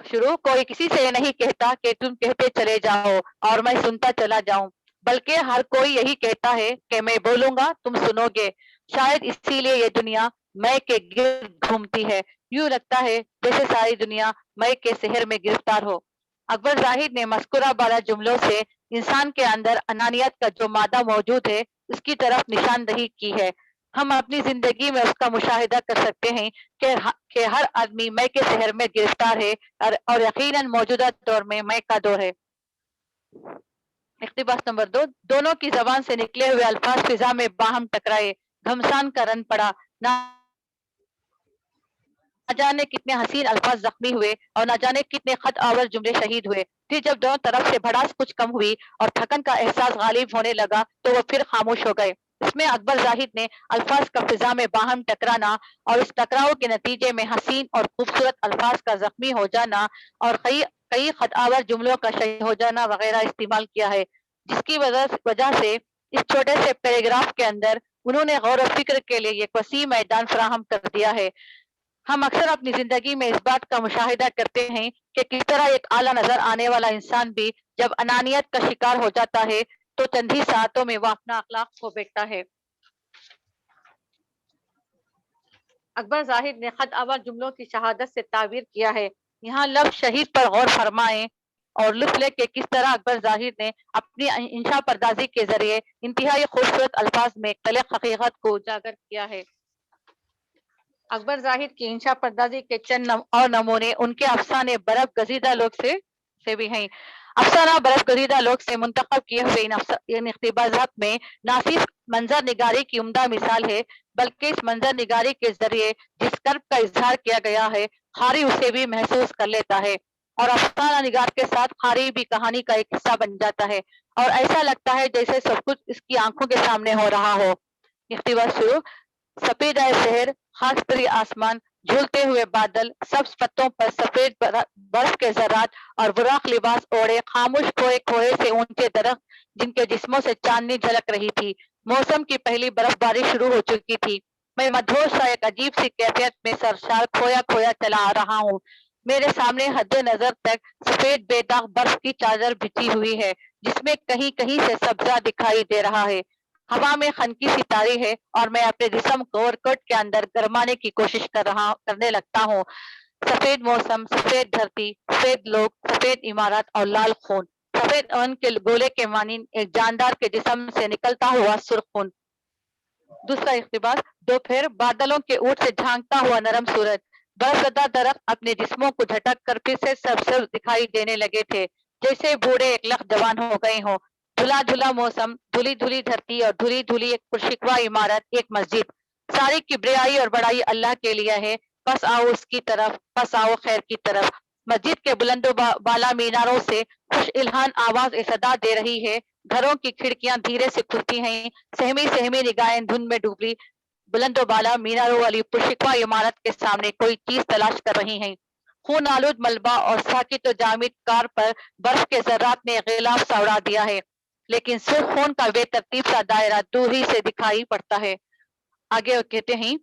शुरू। कोई किसी से ये नहीं कहता कि तुम कहते चले जाओ और मैं सुनता चला जाऊं, बल्कि हर कोई यही कहता है कि मैं बोलूंगा तुम सुनोगे। शायद इसीलिए ये दुनिया मैं के गिर्द घूमती है। यूं लगता है जैसे सारी दुनिया मैं के शहर में गिरफ्तार हो। अकबर जाहिद ने मस्कुरा वाला जुमलों से इंसान के अंदर अनानियत का जो मादा मौजूद है उसकी तरफ निशानदही की है। हम अपनी जिंदगी में उसका मुशाहिदा कर सकते हैं कि हर आदमी मैं के शहर में गिरफ्तार है और यकीनन मौजूदा दौर में मैं का दौर है। इख्तिबास नंबर 2, दोनों की जबान से निकले हुए अल्फाज फिजा में बाहम टकराए, घमसान का रन पड़ा, ना जाने कितने हसीन अल्फाज जख्मी हुए और ना जाने कितने खत आवर जुमले शहीद हुए। फिर जब दोनों तरफ से भड़ास कुछ कम हुई और थकन का एहसास गालिब होने लगा तो वो फिर खामोश हो गए। इसमें अकबर जाहिद ने अल्फाज का फिजा में बाहम टकराना और उस टकराव के नतीजे में हसीन और खूबसूरत अल्फाज का जख्मी हो जाना और कई खतावर जुमलों का शहीद हो जाना वगैरह इस्तेमाल किया है, जिसकी वजह से इस छोटे से पैराग्राफ के अंदर उन्होंने गौर व फिक्र के लिए एक वसी मैदान फराहम कर दिया है। हम अक्सर अपनी जिंदगी में इस बात का मुशाहिदा करते हैं कि किस तरह एक आला नजर आने वाला इंसान भी जब अनानियत का शिकार हो जाता है तो चंद ही सातों में वह अपना अखलाक खो बैठता है। अकबर जाहिद ने खत आवर जुमलों की शहादत से ताबीर किया है। यहाँ लफ्ज शहीद पर गौर फरमाएं और लुत्फ ले कि किस तरह अकबर जाहिद ने अपनी इंशा पर्दाजी के जरिए इंतहाई खूबसूरत अल्फाज में तलख हकीकत को उजागर किया है। अकबर जाहिद की इंशा पर्दाजी के चंद और नमूने उनके अफसाने बर्फ गजीदा लोग से भी हैं। अफसाना बर्फ गजीदा लोग से मुंतखब किए हुए इन इख्तिबासात में ना सिर्फ मंजर निगारी की उम्दा मिसाल है बल्कि इस मंजर निगारी के जरिए जिस कर्ब का इजहार किया गया है खारी उसे भी महसूस कर लेता है और अफसाना निगार के साथ खारी भी कहानी का एक हिस्सा बन जाता है और ऐसा लगता है जैसे सब कुछ इसकी आंखों के सामने हो रहा हो। इख्तिबास शुरू। सफेद शहर, खास तरी आसमान, झूलते हुए बादल, सब्ज पत्तों पर सफेद बर्फ के जरात और बुराक लिबास ओढ़े खामोश खोए खोए से ऊंचे दरख्त जिनके जिस्मों से चांदनी झलक रही थी। मौसम की पहली बर्फबारी शुरू हो चुकी थी। मैं मधोश सा एक अजीब सी कैफियत में सरशार खोया खोया चला आ रहा हूँ। मेरे सामने हद नजर तक सफेद बेदाग बर्फ की चादर बिछी हुई है जिसमें कहीं कहीं से सब्जा दिखाई दे रहा है। हवा में खनकी सी तारी है और मैं अपने जिस्म को ओवरकोट के अंदर गरमाने की कोशिश करने लगता हूँ। सफेद मौसम, सफेद धरती, सफेद लोग, सफेद इमारत और लाल खून, सफेद अन के गोले के मानिंद एक जानदार के जिस्म से निकलता हुआ सुर्ख खून। दूसरा इख्तिबास। दोपहर, बादलों के ऊट से झांकता हुआ नरम सूरज, बरसदा दरख्त अपने जिस्मों को झटक कर फिर से सबसे दिखाई देने लगे थे जैसे बूढ़े एक लख जवान हो गए हों। धुला धुला मौसम, धुली धुली धरती और धुली धुली एक पुरशिकवा इमारत, एक मस्जिद। सारी किबरियाई और बड़ाई अल्लाह के लिए है, बस आओ उसकी तरफ, बस आओ खैर की तरफ। मस्जिद के बुलंदो बाला मीनारों से खुश इल्हान आवाज सदा दे रही है। घरों की खिड़कियां धीरे से खुलती हैं, सहमी सहमी निगाहें धुंध में डूबी बुलंदो बाला मीनारों वाली पुरशिकवा इमारत के सामने कोई चीज तलाश कर रही हैं। खून आलूद मलबा और साकित और जामिद कार पर बर्फ के जर्रात ने गिलाफ सा उड़ा दिया है, लेकिन सुर्ख खून का बेतरतीब सा दायरा दूर ही से दिखाई पड़ता है। आगे वो कहते हैं,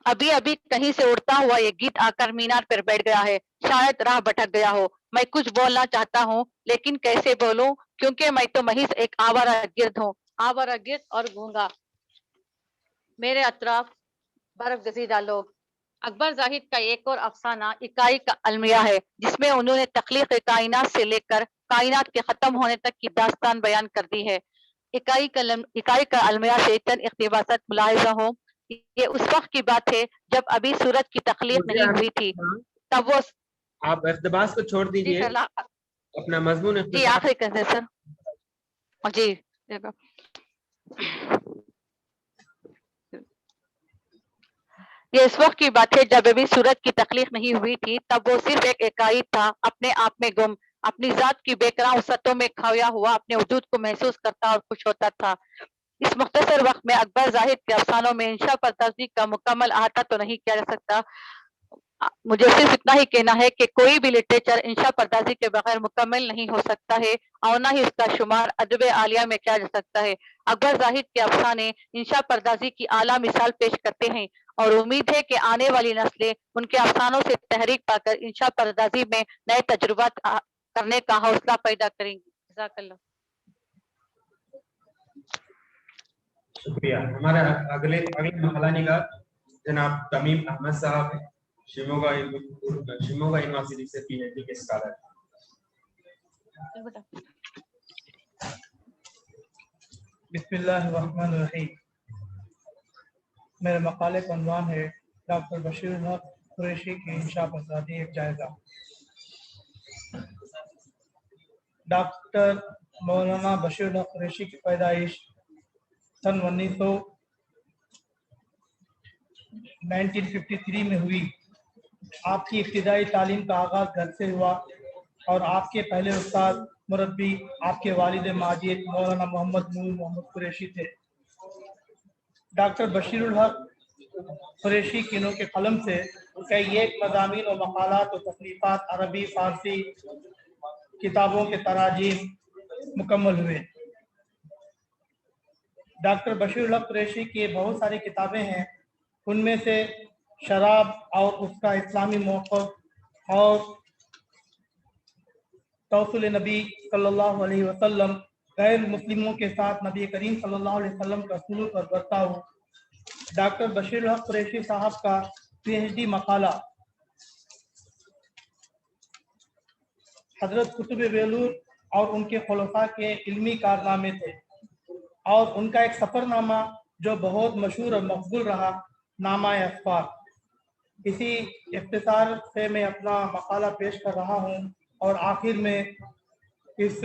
अभी अभी कहीं से उड़ता हुआ ये गीत आकर मीनार पर बैठ गया है, शायद राह भटक गया हो। मैं कुछ बोलना चाहता हूँ लेकिन कैसे बोलूं, क्योंकि मैं तो महज एक आवारा गिर्द हूँ, आवारा गिर्द और गूंगा। मेरे अतराफ बर्फ गजीदा लोग। अकबर जाहिद का एक और अफसाना इकाई का अलमिया है जिसमें उन्होंने तख्लीक कायनात से लेकर कायनात के खत्म होने तक की दास्तान बयान कर दी है। इकाई का अलमिया से चंद इख्तिबासात मुलाहिजा हो। ये उस वक्त की बात है जब अभी सूरज की तख्लीक नहीं हुई थी, तब वो आप इख्तिबास को छोड़ दीजिए, अपना मजमून जी आखिरी कहते सर जी। ये इस वक्त की बात है जब अभी सूरज की तख्लीक नहीं हुई थी, तब वो सिर्फ एक इकाई था, अपने आप में गुम, अपनी जात की बेकरार वसतों में खोया हुआ अपने वजूद को महसूस करता और खुश होता था। इस मुख्तसर वक्त में अकबर जाहिद के अफसानों में इंशा पर्दाजी का मुकम्मल अहाता तो नहीं किया जा सकता। मुझे सिर्फ इतना ही कहना है कि कोई भी लिटरेचर इंशा पर्दाजी के बगैर मुकम्मल नहीं हो सकता है और ना ही उसका शुमार अदब आलिया में किया जा सकता है। अकबर जाहिद के अफसाने इंशा पर्दाजी की आला मिसाल पेश करते हैं और उम्मीद है कि आने वाली नस्लें उनके अफसानों से तहरीक पाकर इंशा पर्दाजी में नए तजुर्बा करने का हौसला पैदा करेंगी। जज़ाकल्लाह। शुक्रिया। हमारा अगले मखला निगार जनाब तमीम अहमद साहब, शिमोगा यूनिवर्सिटी से पीएचडी के स्कॉलर। बिस्मिल्लाहिर्रहमानिर्रहीम। मेरे मकाले का उन्वान है डॉक्टर बशीर हक कुरैशी की इंशा पर ज़ाती एक जायज़ा। डॉक्टर मौलाना बशीर हक कुरैशी की पैदाइश सन 1953 में हुई। आपकी इब्तिदाई तालीम का आगाज़ घर से हुआ और आपके पहले उस्ताद मुरब्बी आपके वालिद माजिद मौलाना मोहम्मद कुरैशी थे। डॉक्टर बशीरुल हक कुरैशी किनों के कलम से कई एक मज़ामीन और मक़ालात और तसनीफ़ात अरबी फ़ारसी किताबों के तराजीम मुकम्मल हुए। डॉक्टर बशीरुल हक कुरैशी की बहुत सारी किताबें हैं, उनमें से शराब और उसका इस्लामी मौक़िफ़ और तौसूल नबी सल्लल्लाहु अलैहि वसल्लम, गैर मुस्लिमों के साथ नबी करीम सल्लल्लाहु अलैहि वसल्लम का सलूक और बर्ताव। डॉक्टर बशीरुल हक कुरैशी साहब का PhD मकाला हजरत कुतुब बेलूर और उनके खुलफा के इल्मी कारनामे थे और उनका एक सफ़रनामा जो बहुत मशहूर और मकबूल रहा, नामा अखबार। इसी इख्तिसार से मैं अपना मकाला पेश कर रहा हूँ और आखिर में इस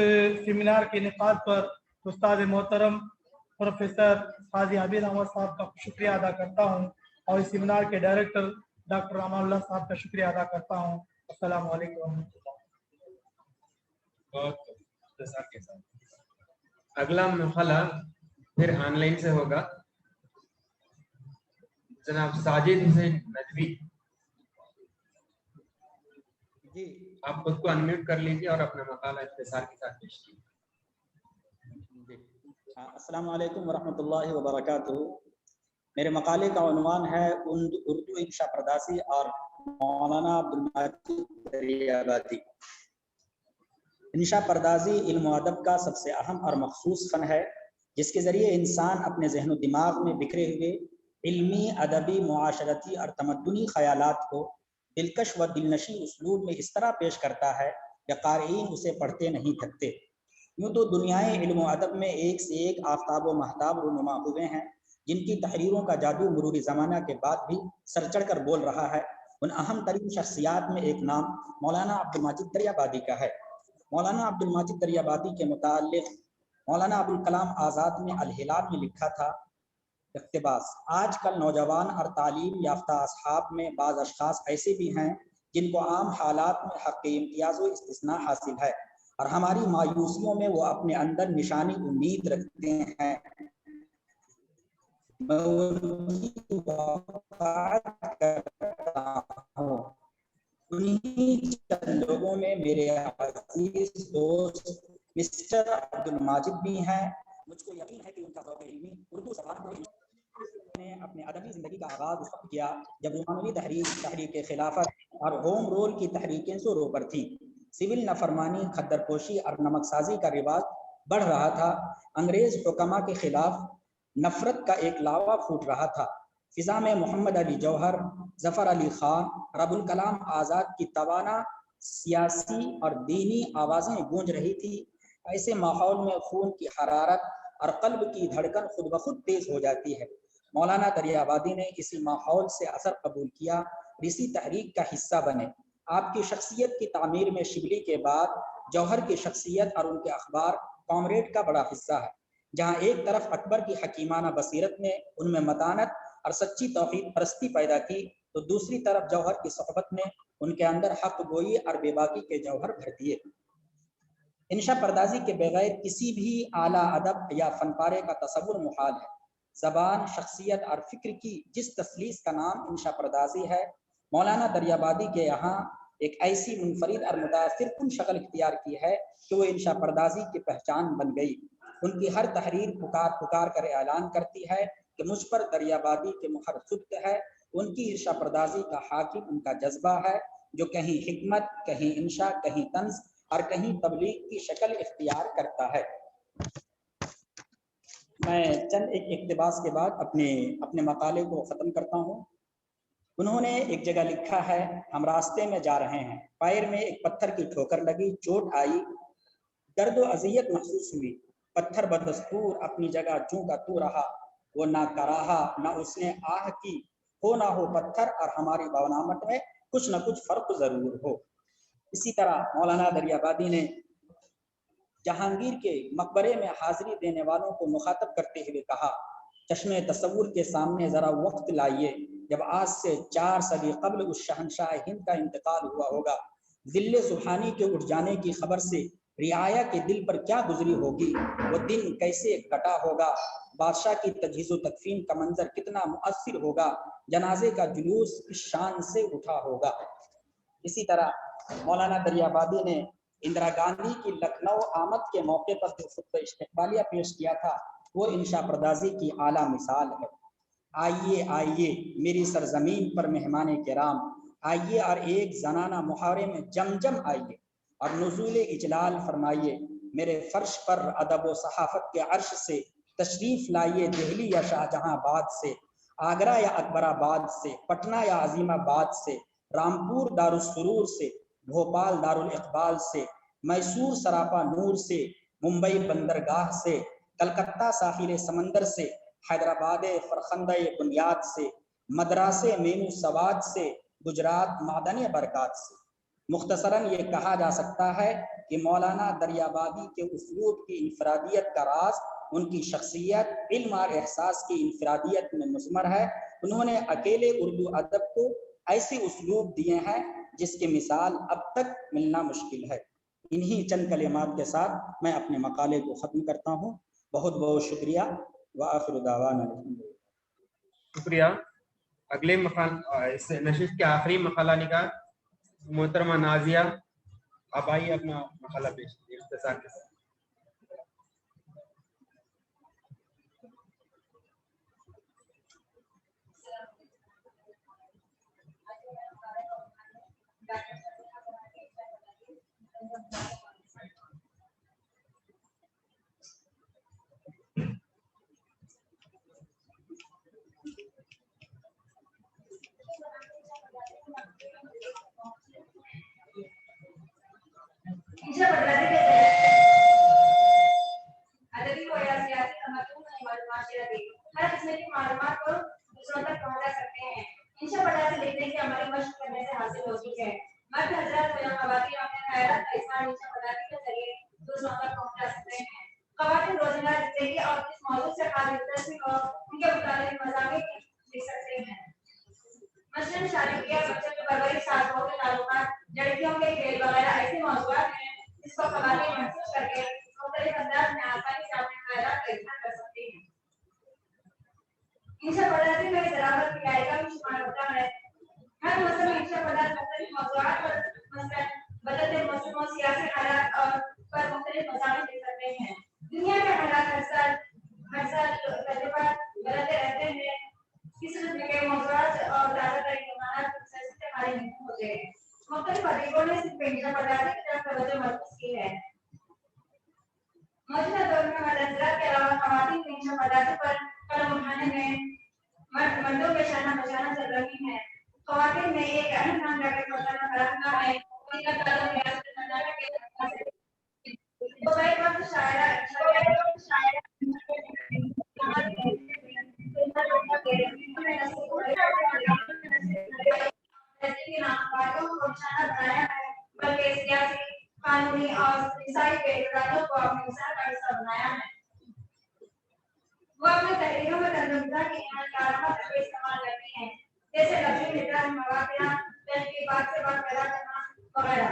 सेमिनार के इनेकाद पर उस्ताद मोहतरम प्रोफेसर काजी आबिद अहमद साहब का शुक्रिया अदा करता हूँ और इस सेमिनार के डायरेक्टर डॉक्टर अमानुल्लाह साहब का शुक्रिया अदा करता हूँ। अस्सलामु अलैकुम। अगला मरहला फिर ऑनलाइन से होगा। जनाब साजिद हुसैन नदवी, जी आप खुद को अनम्यूट कर लीजिए और अपना मकाला इख्तिसार के साथ पेश कीजिए। अस्सलामु अलैकुम वरहमतुल्लाहि वबरकातुहू। मेरे मकाले का उन्वान है उर्दू इंशा पर्दासी और मौलाना अब्दुल माजिद दरियाबादी। इंशा पर्दाजी इल्म व अदब का सबसे अहम और मखसूस फ़न है, जिसके ज़रिए इंसान अपने जहन दिमाग में बिखरे हुए इल्मी, अदबी, मुआशरती और तमद्दुनी ख़यालात को दिलकश व दिलनशी उसलूब में इस तरह पेश करता है कि क़ारीन उसे पढ़ते नहीं थकते। यूँ तो दुनियाए इल्म व अदब में एक से एक आफ्ताब व महताब रूनुमा हुए हैं, जिनकी तहरीरों का जादू मुरूरी ज़माना के बाद भी सर चढ़ कर बोल रहा है। उन अहम तरीन शख्सियात में एक नाम मौलाना अब्दुल माजिद दरियाबादी का है। मौलाना अब्दुल माजिद दरियाबादी के मुताल्लिक़ मौलाना अबुल कलाम आज़ाद ने अल हिलाल में लिखा था, इक़्तिबास, आजकल नौजवान और तालीम याफ्ता असहाब में बाज़ अशख़ास ऐसे भी हैं जिनको आम हालात में हक़ इम्तियाज़ व इस्तिस्ना हासिल है और हमारी मायूसियों में वो अपने अंदर निशानी उम्मीद रखते हैं। मैं उनकी बात करता हूँ। उन्हीं चंद लोगों में मेरे अजीज दोस्त मिस्टर अब्दुल माजिद भी हैं। मुझको यकीन है कि उनका ज़ौक़ इल्मी उर्दू ज़बान को ने अपने अदबी ज़िंदगी का आगाज़ उस वक्त किया जब रोमानवी तहरीक खिलाफत और होम रोल की तहरीकें से रोपर थी। सिविल नफरमानी, खद्दरपोशी और नमकसाजी का रिवाज बढ़ रहा था। अंग्रेज़ हुक्मा के खिलाफ नफरत का एक लावा फूट रहा था। फिज़ा में मोहम्मद अली जौहर, ज़फ़र अली ख़ान और अबुल कलाम आज़ाद की तवाना सियासी और दीनी आवाज़ें गूंज रही थी। ऐसे माहौल में खून की हरारत और क़ल्ब की धड़कन खुद ब खुद तेज़ हो जाती है। मौलाना दरियाबादी ने इसी माहौल से असर कबूल किया और इसी तहरीक का हिस्सा बने। आपकी शख्सियत की तामीर में शिबली के बाद जौहर की शख्सियत और उनके अखबार कॉमरेड का बड़ा हिस्सा है। जहाँ एक तरफ अकबर की हकीमाना बसीरत ने उनमें मतानत और सच्ची तौहीद परस्ती पैदा की, तो दूसरी तरफ जौहर की सोहबत ने उनके अंदर हक गोई और बेबाकी के जौहर भर दिए। इंशा पर्दाजी के बगैर किसी भी आला अदब या फनपारे का तसव्वुर मुहाल है। ज़बान, शख्सियत और फ़िक्र की जिस तसलीस का नाम इंशा पर्दाजी है, मौलाना दरियाबादी के यहाँ एक ऐसी मुनफरिद और मुतासिर कुन शक्ल इख्तियार की है कि वो इंशा पर्दाजी की पहचान बन गई। उनकी हर तहरीर पुकार कर ऐलान करती है कि मुझ पर दरियाबादी के मुहर सुब्त है। उनकी इंशा पर्दाजी का हाकिम उनका जज्बा है, जो कहीं हिकमत, कहीं इंशा, कहीं तंज और कहीं तबलीग की शक्ल इख्तियार करता है। मैं चंद एक इक़्तिबास के बाद अपने मकाले को ख़त्म करता हूँ। उन्होंने एक जगह लिखा है, हम रास्ते में जा रहे हैं, पैर में एक पत्थर की ठोकर लगी, चोट आई, दर्द व अजियत महसूस हुई। पत्थर बदस्तूर अपनी जगह जूं का तू रहा, वो ना कराहा ना उसने आह की, हो ना हो पत्थर और हमारी बनावट में कुछ न कुछ फर्क जरूर हो। इसी तरह मौलाना दरियाबादी ने जहांगीर के मकबरे में हाजिरी देने वालों को मुखातब करते हुए कहा, चश्मे तसव्वुर के सामने जरा वक्त लाइए, जब आज से 4 सदी कबल उस शहंशाह हिंद का इंतकाल हुआ होगा, दिल्ले सुबहानी के उठ जाने की खबर से रियाया के दिल पर क्या गुजरी होगी, वो दिन कैसे कटा होगा, बादशाह की तजहीज़ो तकफीन का मंजर कितना मुअस्सिर होगा, जनाजे का जुलूस किस शान से उठा होगा। इसी तरह मौलाना दरियाबादी ने इंदिरा गांधी की लखनऊ आमद के मौके पर जो खुतबा इस्तिक़बालिया पेश किया था, वो इंशा पर्दाजी की आला मिसाल है। आइए आइए मेरी सरजमीन पर मेहमान किराम, आइए और एक जनाना मुहावरे में जमजम आइए और नुज़ूल इजलाल फरमाइए, मेरे फर्श पर अदब व सहाफत के अर्श से तशरीफ लाइए, दिल्ली या शाहजहांबाद से, आगरा या अकबराबाद से, पटना या अजीमाबाद से, रामपुर दारुस्सुरूर से, भोपाल दारुल इकबाल से, मैसूर सरापा नूर से, मुंबई बंदरगाह से, कलकत्ता साहिल समंदर से, हैदराबाद फरखंदा बुनियाद से, मद्रासे मेनू सवाद से, गुजरात मादन बरकात से। मुख्तसरन ये कहा जा सकता है कि मौलाना दरियाबादी के उसलूब की इनफरादियत का राज उनकी शख्सियत, इल्म और एहसास की इनफरादियत में मुज़मर है। उन्होंने अकेले उर्दू अदब को ऐसे उसलूब दिए हैं जिसकी मिसाल अब तक मिलना मुश्किल है। इन्हीं चंद कलिमात के साथ मैं अपने मकाले को ख़त्म करता हूँ। बहुत बहुत शुक्रिया। व आखिर दावाना शुक्रिया। अगले इस नशिस्त के आखिरी मकाला निगार मोहतरमा नाजिया, आप आइए अपना मकाला पेश कीजिए इख्तिसार के साथ। अदबी व सियासी तमद्दुन माशरती हर किस्म की मालूमात को दूसरों तक पहुंचा सकते हैं। इंशा पढ़ा से लिखने की अमली मशक करने से हासिल होती है। मर्द हजरात व ख़वातीन अपने ख़यालात का इज़हार इंशा पढ़ाई के जरिए दूसरों तक पहुंचा सकते हैं। ख़वातीन रोज़ाना ज़िंदगी और किस मौजूद से काबिल दिलचस्पी हो उनके मुताबिक मज़ामीन लिख सकते हैं। मसलन शादी ब्याह, बच्चों की परवरिश, सासों के ताल्लुकात, लड़कियों के खेल वगैरह ऐसे मौज़ूआत हैं जिसको ख़वातीन महसूस करके मुख्तलिफ अंदाज में आसानी से अपने ख़यालात का इज़हार कर सकती हैं। इंशा पढ़ाई में ज़राअत की आयका भी शुमार होता है। हर मौसम में इंशा पढ़ाई मुख्तलिफ मौज़ूआत पर मसलन बदलते मौसमों, सियासी हालात और पर मुख्तलिफ मज़ामीन लिख सकते हैं। दुनिया के हालात हर साल तजुर्बा बदलते रहते हैं। किस किस्म के मौज़ूआत और ज़्यादातर इमारत से खाली नहीं होते हैं। मुख्तलिफ अदीबों ने सिर्फ इंशा पढ़ाई की तरफ तवज्जो मरकूज़ की है। मौजूदा दौर में मर्द हज़रात के अलावा ख़वातीन की इंशा पढ़ाई पर कलम उठाने में मर्दों के शाना बशाना चल रही है। ख़वातीन में एक अहम नाम रखे मौलाना फराहना है, उनका ताल्लुक रियासत कर्नाटक के साथ है। वो कई वक्त शायरा बल्कि सियासी, कानूनी और ईसाई के इरादों को अपने मिसाल का हिस्सा बनाया है। वो अपने तहरीरों में तंज़ीम की इमानदाराना तरीके इस्तेमाल करती हैं, जैसे लफ्ज़ी निगरानी, मवाक़िया, तहक़ीक़ात से बात पैदा करना वगैरह।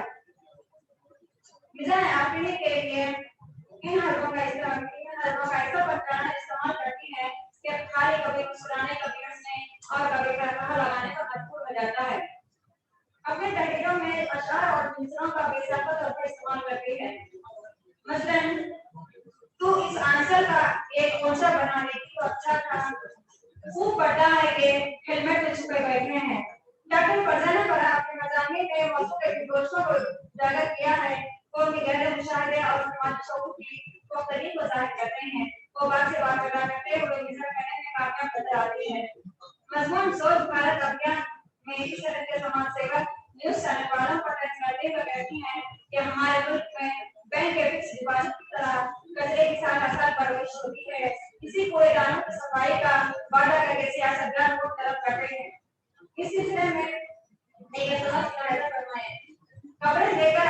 मिज़ाज आफ़रीनी के लिए इन हरफों का ऐसा पहचान इस्तेमाल करती है कि खाली कभी मुस्कुराने, कभी हंसने और कभी कहकहा लगाने का मजबूर हो जाता है। अपने तहरीरों में अशआर और मिसरों का बेसाख्ता तौर पर इस्तेमाल करती है। मसलन तू इस आंसर का एक पोस्टर बना देती तो अच्छा था। खूब पता है कि हेलमेट में छुपे बैठे हैं। डॉक्टर फरजाना पर अपने मज़ामीन में मौजूद के दोषों को उजागर किया है। वो उनके गहरे मुशाहिदे और समाजी शऊर की मुख्तलिफ वज़ाहिर करते हैं। वो बात से बात पैदा करते हुए मिसाल करने में कामयाब नजर आती है। मज़मून सोच भारत अभियान में इस तरह के समाज सेवक न्यूज़ चैनल वालों पर टैक्स करते हुए कहती हैं कि हमारे मुल्क में बैंक के फिक्स डिपॉजिट कर रही है। इस सिलसिले में एक सवाल का फरमाएं। खबरें लेकर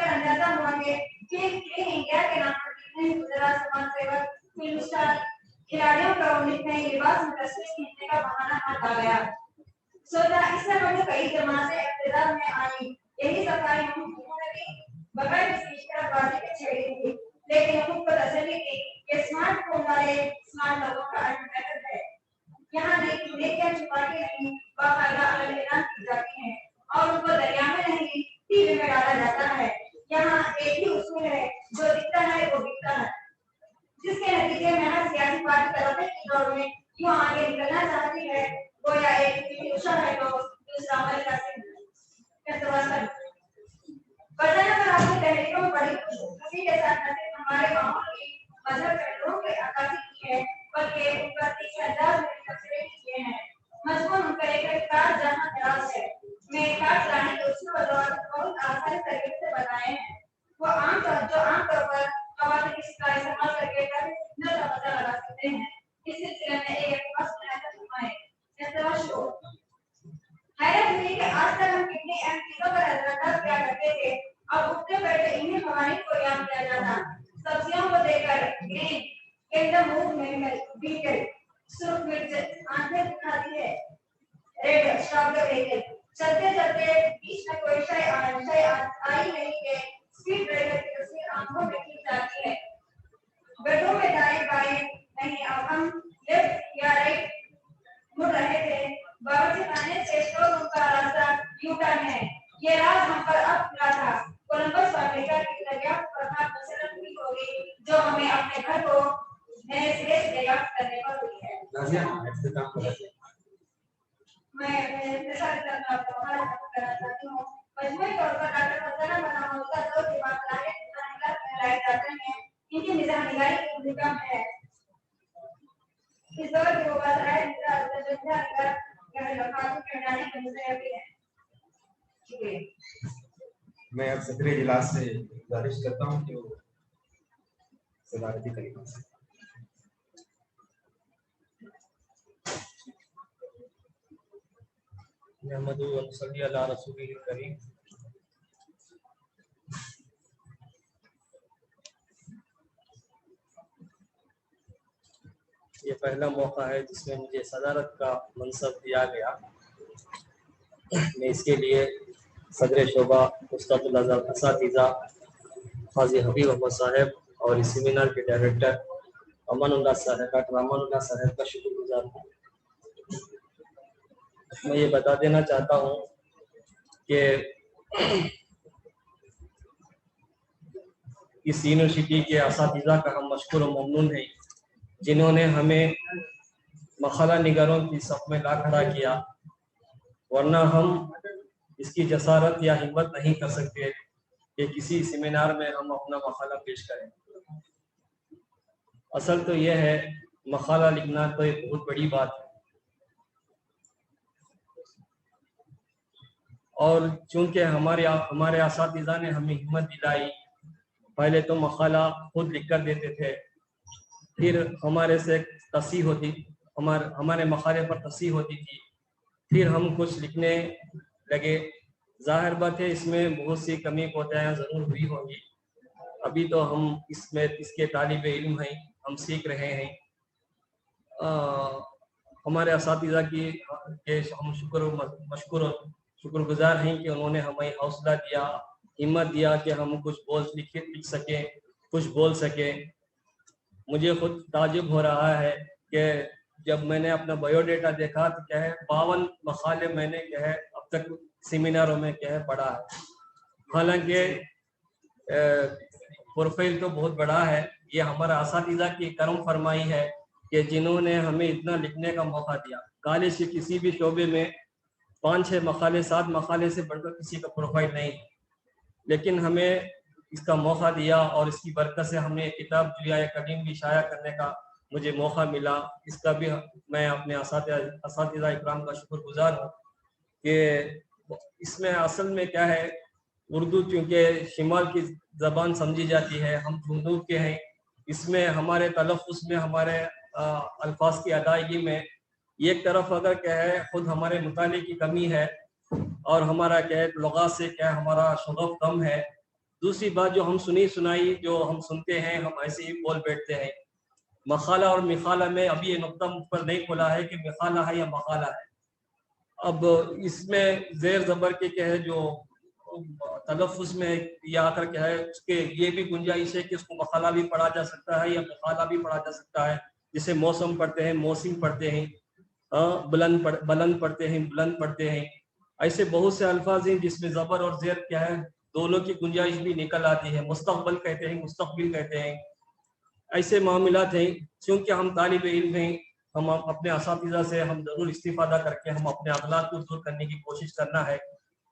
अंदाजा हुआ कि इंडिया के नाम पर कितने गुजरात समाज सेवक, फिल्म स्टार, खिलाड़ियों को नई लिबास में तस्वीर खींचने का बहाना हाथ आ गया। सोचा इससे पहले कई जमाते इब्तिदा में आई, यही सफाई हुकूमत ने भी बगैर किसी इश्तराबाजी के छेड़ी थी, लेकिन हुकूमत को तसल्ली की कि स्मार्टफोन वाले स्मार्ट लोगों का मेथड है। यहाँ नेकियां छुपा के नहीं, बाकायदा ऐलान की जाती हैं और उनको दरिया में नहीं टीवी में डाला जाता है। यहाँ एक ही उसूल है, जो दिखता है वो बिकता है, जिसके नतीजे में हर सियासी पार्टी तरक्की की दौड़ में क्यों आगे निकलना चाहती है, वो या एक उषा है तो दूसरा अमल का सिंह। बताया पर आपने तहरीरों में बड़ी खुशी के साथ न सिर्फ हमारे गाँव की मजहब के लोगों की अक्कासी की है, बल्कि उन पर 30,000 तबसरे किए हैं। मजमून उनका एक कार जहाँ दराज है, मैं कार चलाने के उसूल और बहुत आसानी तरीके से बताए हैं। वो आमतौर पर खवातीन इसका इस्तेमाल करके फितने का पता लगा सकते हैं। इस सिलसिले में एक खास हैरत हुई कि आज तक हम कितनी अहम चीजों पर नजरअंदाज किया करते थे, अब उठते बैठे इन्हीं कवानीन को याद किया जाता। सब्जियों को देखकर ग्रीन एकदम मुंह में बीटल सुर्ख मिर्च आंखें दिखाती है, रेड स्ट्रॉबेरी चलते चलते बीच में कोई शय आई नहीं के स्पीड ब्रेकर की तस्वीर आंखों में खींच जाती है। बेडरूम में दाएं बाएं नहीं, अब हम लेफ्ट या राइट मुड़ रहे थे। बावर्ची खाने से स्टोर रूम का रास्ता यू टर्न है। ये राज हम पर अब खुला था। कोलंबस अमेरिका की दरियाफ्त पर खास मसरत हुई होगी, जो हमें अपने घर को नए सिरे से दरियाफ्त करने पर हुई है। मैं इंतजार करना करना चाहती हूँ। मजमूई तौर पर डॉक्टर फरजाना बनाम का दो के बाद लाए जाते हैं। इनकी निगरानी की भूमिका में है। इस दौर के बाद राय मैं अब सदर इजलास से गुजारिश करता हूँ कि वो सदारती करीब से मोहम्मद सल्लल्लाहु अलैहि रसूलिल करीम। ये पहला मौका है जिसमें मुझे सदारत का मनसब दिया गया। मैं इसके लिए सदर शोबा उस्ताद असातिज़ा क़ाज़ी हबीब अहमद साहब और इस सेमिनार के डायरेक्टर अमानुल्लाह साहब डॉक्टर अमानुल्लाह साहब का शुक्रगुजार हूँ। मैं ये बता देना चाहता हूँ कि इस यूनिवर्सिटी के असातिज़ा का हम मशकूर और ममनून हैं, जिन्होंने हमें मखला निगरों की सफ में ला खड़ा किया, वरना हम इसकी जसारत या हिम्मत नहीं कर सकते कि किसी सेमिनार में हम अपना मखला पेश करें। असल तो यह है, मखला लिखना तो एक बहुत बड़ी बात है, और चूंकि हमारे असातिज़ा ने हमें हिम्मत दिलाई। पहले तो मखला खुद लिख कर देते थे, फिर हमारे से तस्सीह होती, हमारे मखाले पर तस्सीह होती थी, फिर हम कुछ लिखने लगे। जाहिर बात है इसमें बहुत सी कमी कोताहियां ज़रूर हुई होंगी। अभी तो हम इसके तालिब इल्म हैं, हम सीख रहे हैं। हमारे असातिज़ा की हम शुक्रगुजार हैं कि उन्होंने हमें हौसला दिया, हिम्मत दिया कि हम कुछ लिख सकें, कुछ बोल सकें। मुझे खुद ताजुब हो रहा है कि जब मैंने अपना बायोडेटा देखा तो क्या है 52 मखाले मैंने क्या है अब तक सेमिनारों में क्या है पढ़ा है। हालांकि प्रोफाइल तो बहुत बड़ा है। ये हमारा असातिज़ा की करम फरमाई है कि जिन्होंने हमें इतना लिखने का मौका दिया। कॉलेज के किसी भी शोबे में 5-6 मखाले 7 मखाले से बढ़कर किसी का प्रोफाइल नहीं, लेकिन हमें इसका मौका दिया और इसकी बरकत से हमने किताब दुनिया कदीम भी शाया करने का मुझे मौका मिला। इसका भी मैं अपने असातिज़ा इकराम का शुक्रगुजार हूँ कि इसमें असल में क्या है, उर्दू चूँकि शिमाल की ज़बान समझी जाती है, हम जुनूब के हैं, इसमें हमारे तलफ़्फ़ुज़ में हमारे अल्फाज की अदायगी में एक तरफ अगर क्या है खुद हमारे मुताले की कमी है और हमारा क्या है लुगात से क्या है हमारा शगफ कम है, दूसरी बात जो हम सुनी सुनाई जो हम सुनते हैं हम ऐसे ही बोल बैठते हैं। मखाला और मिखाला में अभी ये नुक्ता मुझ पर नहीं खुला है कि मिखाला है या मखाला है। अब इसमें जेर ज़बर के क्या है जो तलफ़ुज़ में या आकर क्या है उसके ये भी गुंजाइश है कि उसको मखाला भी पढ़ा जा सकता है या मिखाला भी पढ़ा जा सकता है, जिसे मौसम पढ़ते हैं, मौसिम पढ़ते हैं, बुलंद पढ़ते हैं, बुलंद पढ़ते हैं। ऐसे बहुत से अल्फाज हैं जिसमें ज़बर और ज़ेर क्या है दोनों की गुंजाइश भी निकल आती है। मुस्तक़बल कहते हैं, मुस्तक़बिल कहते हैं। ऐसे मामलात हैं। क्योंकि हम तालिब इल्म हैं, हम अपने असातिज़ा से हम ज़रूर इस्तिफ़ादा करके हम अपने अखलाक को दूर करने की कोशिश करना है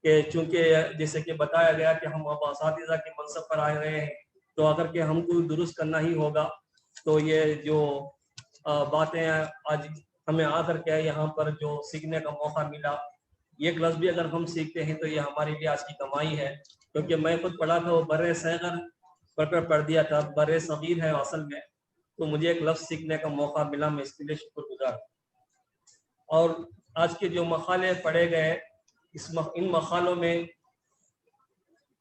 कि चूँकि जैसे कि बताया गया कि हम अब असातिज़ा के मनसब पर आए हुए हैं, तो अगर कि हमको दुरुस्त करना ही होगा तो ये जो बातें आज हमें आकर के यहाँ पर जो सीखने का मौका मिला, एक लफ्ज़ भी अगर हम सीखते हैं तो ये हमारे लिए आज की कमाई है। क्योंकि मैं खुद पढ़ा था वो बर्रे सग़ीर पर पढ़ दिया था, बर्रे सग़ीर है असल में, तो मुझे एक लफ्ज़ सीखने का मौका मिला, मैं इसके लिए शुक्रगुजार। और आज के जो मकाले पढ़े गए इन मकालों में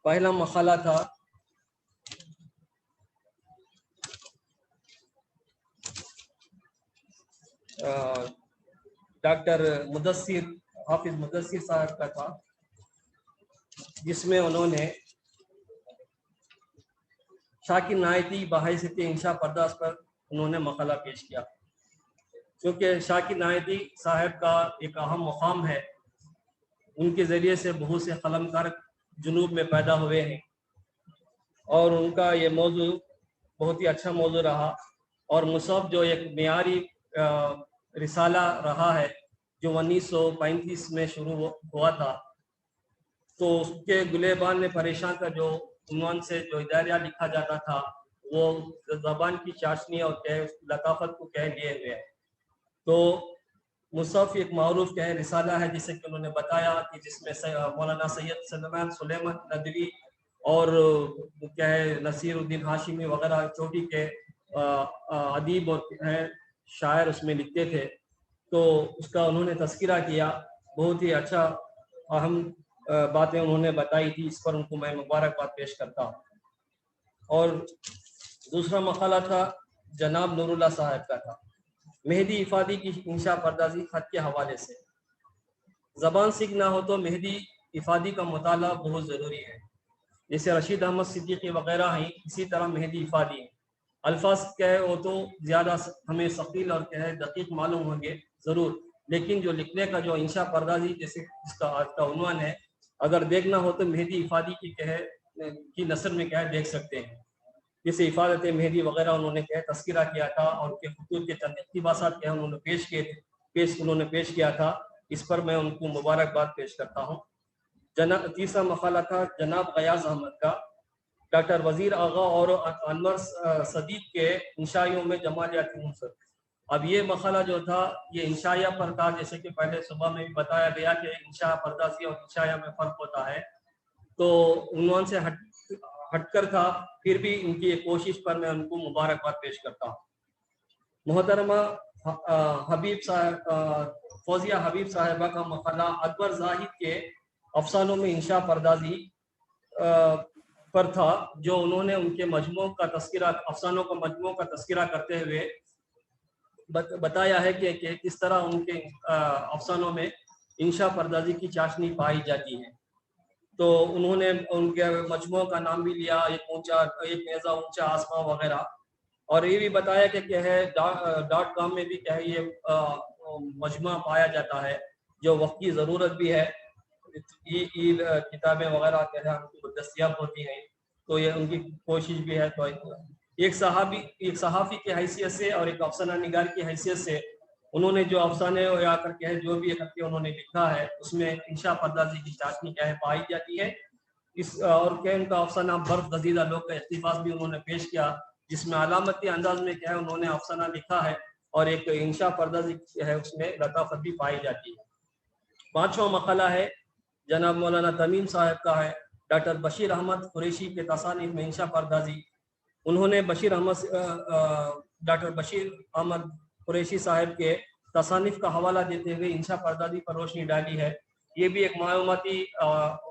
पहला मकाला था डॉक्टर मुदस्सिर हाफिज मुदस्सिर साहब का था, जिसमें उन्होंने शाकिर नायती बहैसियत इंशा पर्दास पर उन्होंने मकाला पेश किया। क्योंकि शाकिर नायती साहब का एक अहम मुकाम है, उनके ज़रिए से बहुत से कलमकार जुनूब में पैदा हुए हैं और उनका ये मौजू बहुत ही अच्छा मौजू रहा। और मुसहफ जो एक मियारी रिसाला रहा है जो 1935 में शुरू हुआ था, तो उसके गुलेबान में परेशान का जो उन्वान से जो इदारिया लिखा जाता था वो ज़बान की चाशनी और क्या लताफत को कह लिए हुए है। तो मुसहफ एक मारूफ क्या है रिसाला है, जिसे कि उन्होंने बताया कि जिसमें मौलाना सैयद सलमान सुलेमान नदवी और क्या है नसीरुद्दीन हाशिमी वगैरह चोटी के अदीब और है शायर उसमें लिखते थे। तो उसका उन्होंने तस्किरा किया, बहुत ही अच्छा अहम बातें उन्होंने बताई थी, इस पर उनको मैं मुबारकबाद पेश करता हूँ। और दूसरा मकाला था जनाब नूरुल्लाह साहब का था, मेहदी इफादी की इंशा पर्दाजी खत के हवाले से। ज़बान सीखना हो तो मेहदी इफादी का मुताला बहुत ज़रूरी है। जैसे रशीद अहमद सिद्दीकी वगैरह हैं, इसी तरह मेहदी इफादी हैं। अल्फाज क्या है वो तो ज़्यादा हमें सकील और क्या है दकीक मालूम होंगे ज़रूर, लेकिन जो लिखने का जो इंशा पर्दाजी जैसे जिसका आज का उन्वान है, अगर देखना हो तो मेहदी इफादी की क्या है की नसर में क्या है देख सकते हैं। जैसे इफादत मेहदी वगैरह उन्होंने क्या है तस्किरा किया था और उनके खुतूत के चंद इक़्तिबासात क्या उन्होंने पेश किया था। इस पर मैं उनको मुबारकबाद पेश करता हूँ। तीसरा मकाला था जनाब गयास अहमद का, डॉक्टर वजीर आगा और अनवर सदीक के इंशाइयों में जमालियाती मुंसर। अब ये मकाला जो था ये इंशाया पर था, जैसे कि पहले सुबह में भी बताया गया कि इंशा पर्दाजी और इंशाया में फ़र्क होता है, तो उन्वान से हटकर था, फिर भी इनकी एक कोशिश पर मैं उनको मुबारकबाद पेश करता हूँ। मोहतरमा हबीब साहब फौजिया हबीब साहिबा का मकाला अकबर जाहिद के अफसानों में इंशा पर्दाजी पर था, जो उन्होंने उनके मजमू का तस्किरा अफसानों का मजमू का तस्किरा करते हुए बताया है कि किस तरह उनके अफसानों में इंशा पर्दाजी की चाशनी पाई जाती है। तो उन्होंने उनके मजमू का नाम भी लिया, एक नेज़ा ऊंचा आसमां वगैरह, और ये भी बताया कि क्या है .com में भी क्या है ये मजमू पाया जाता है, जो वक्त की ज़रूरत भी है। किताबें वगैरह क्या है उनको दस्तियाब होती हैं, तो ये उनकी कोशिश भी है। तो एक सहाफ़ी की हैसियत से और एक अफसाना निगार की हैसियत से उन्होंने जो अफसाने या करके है जो भी करके उन्होंने लिखा है उसमें इंशा पर्दाजी की चाशनी क्या है पाई जाती है। इस और क्या उनका अफसाना बर्फ गजीदा लोग का इख्तिफास भी उन्होंने पेश किया, जिसमें अलामती अंदाज में क्या है उन्होंने अफसाना लिखा है और एक इंशा पर्दाजी है उसमें लताफत भी पाई जाती है। पांचवा मकाला है जनाब मौलाना तमीम साहब का है, डॉक्टर बशीर अहमद कुरैशी के तसानीफ में इंशा पर्दाजी। उन्होंने डॉक्टर बशीर अहमद قریشی صاحب کے تصانیف کا حوالہ دیتے ہوئے انشا پردازی پر روشنی ڈالی ہے. یہ بھی ایک معلوماتی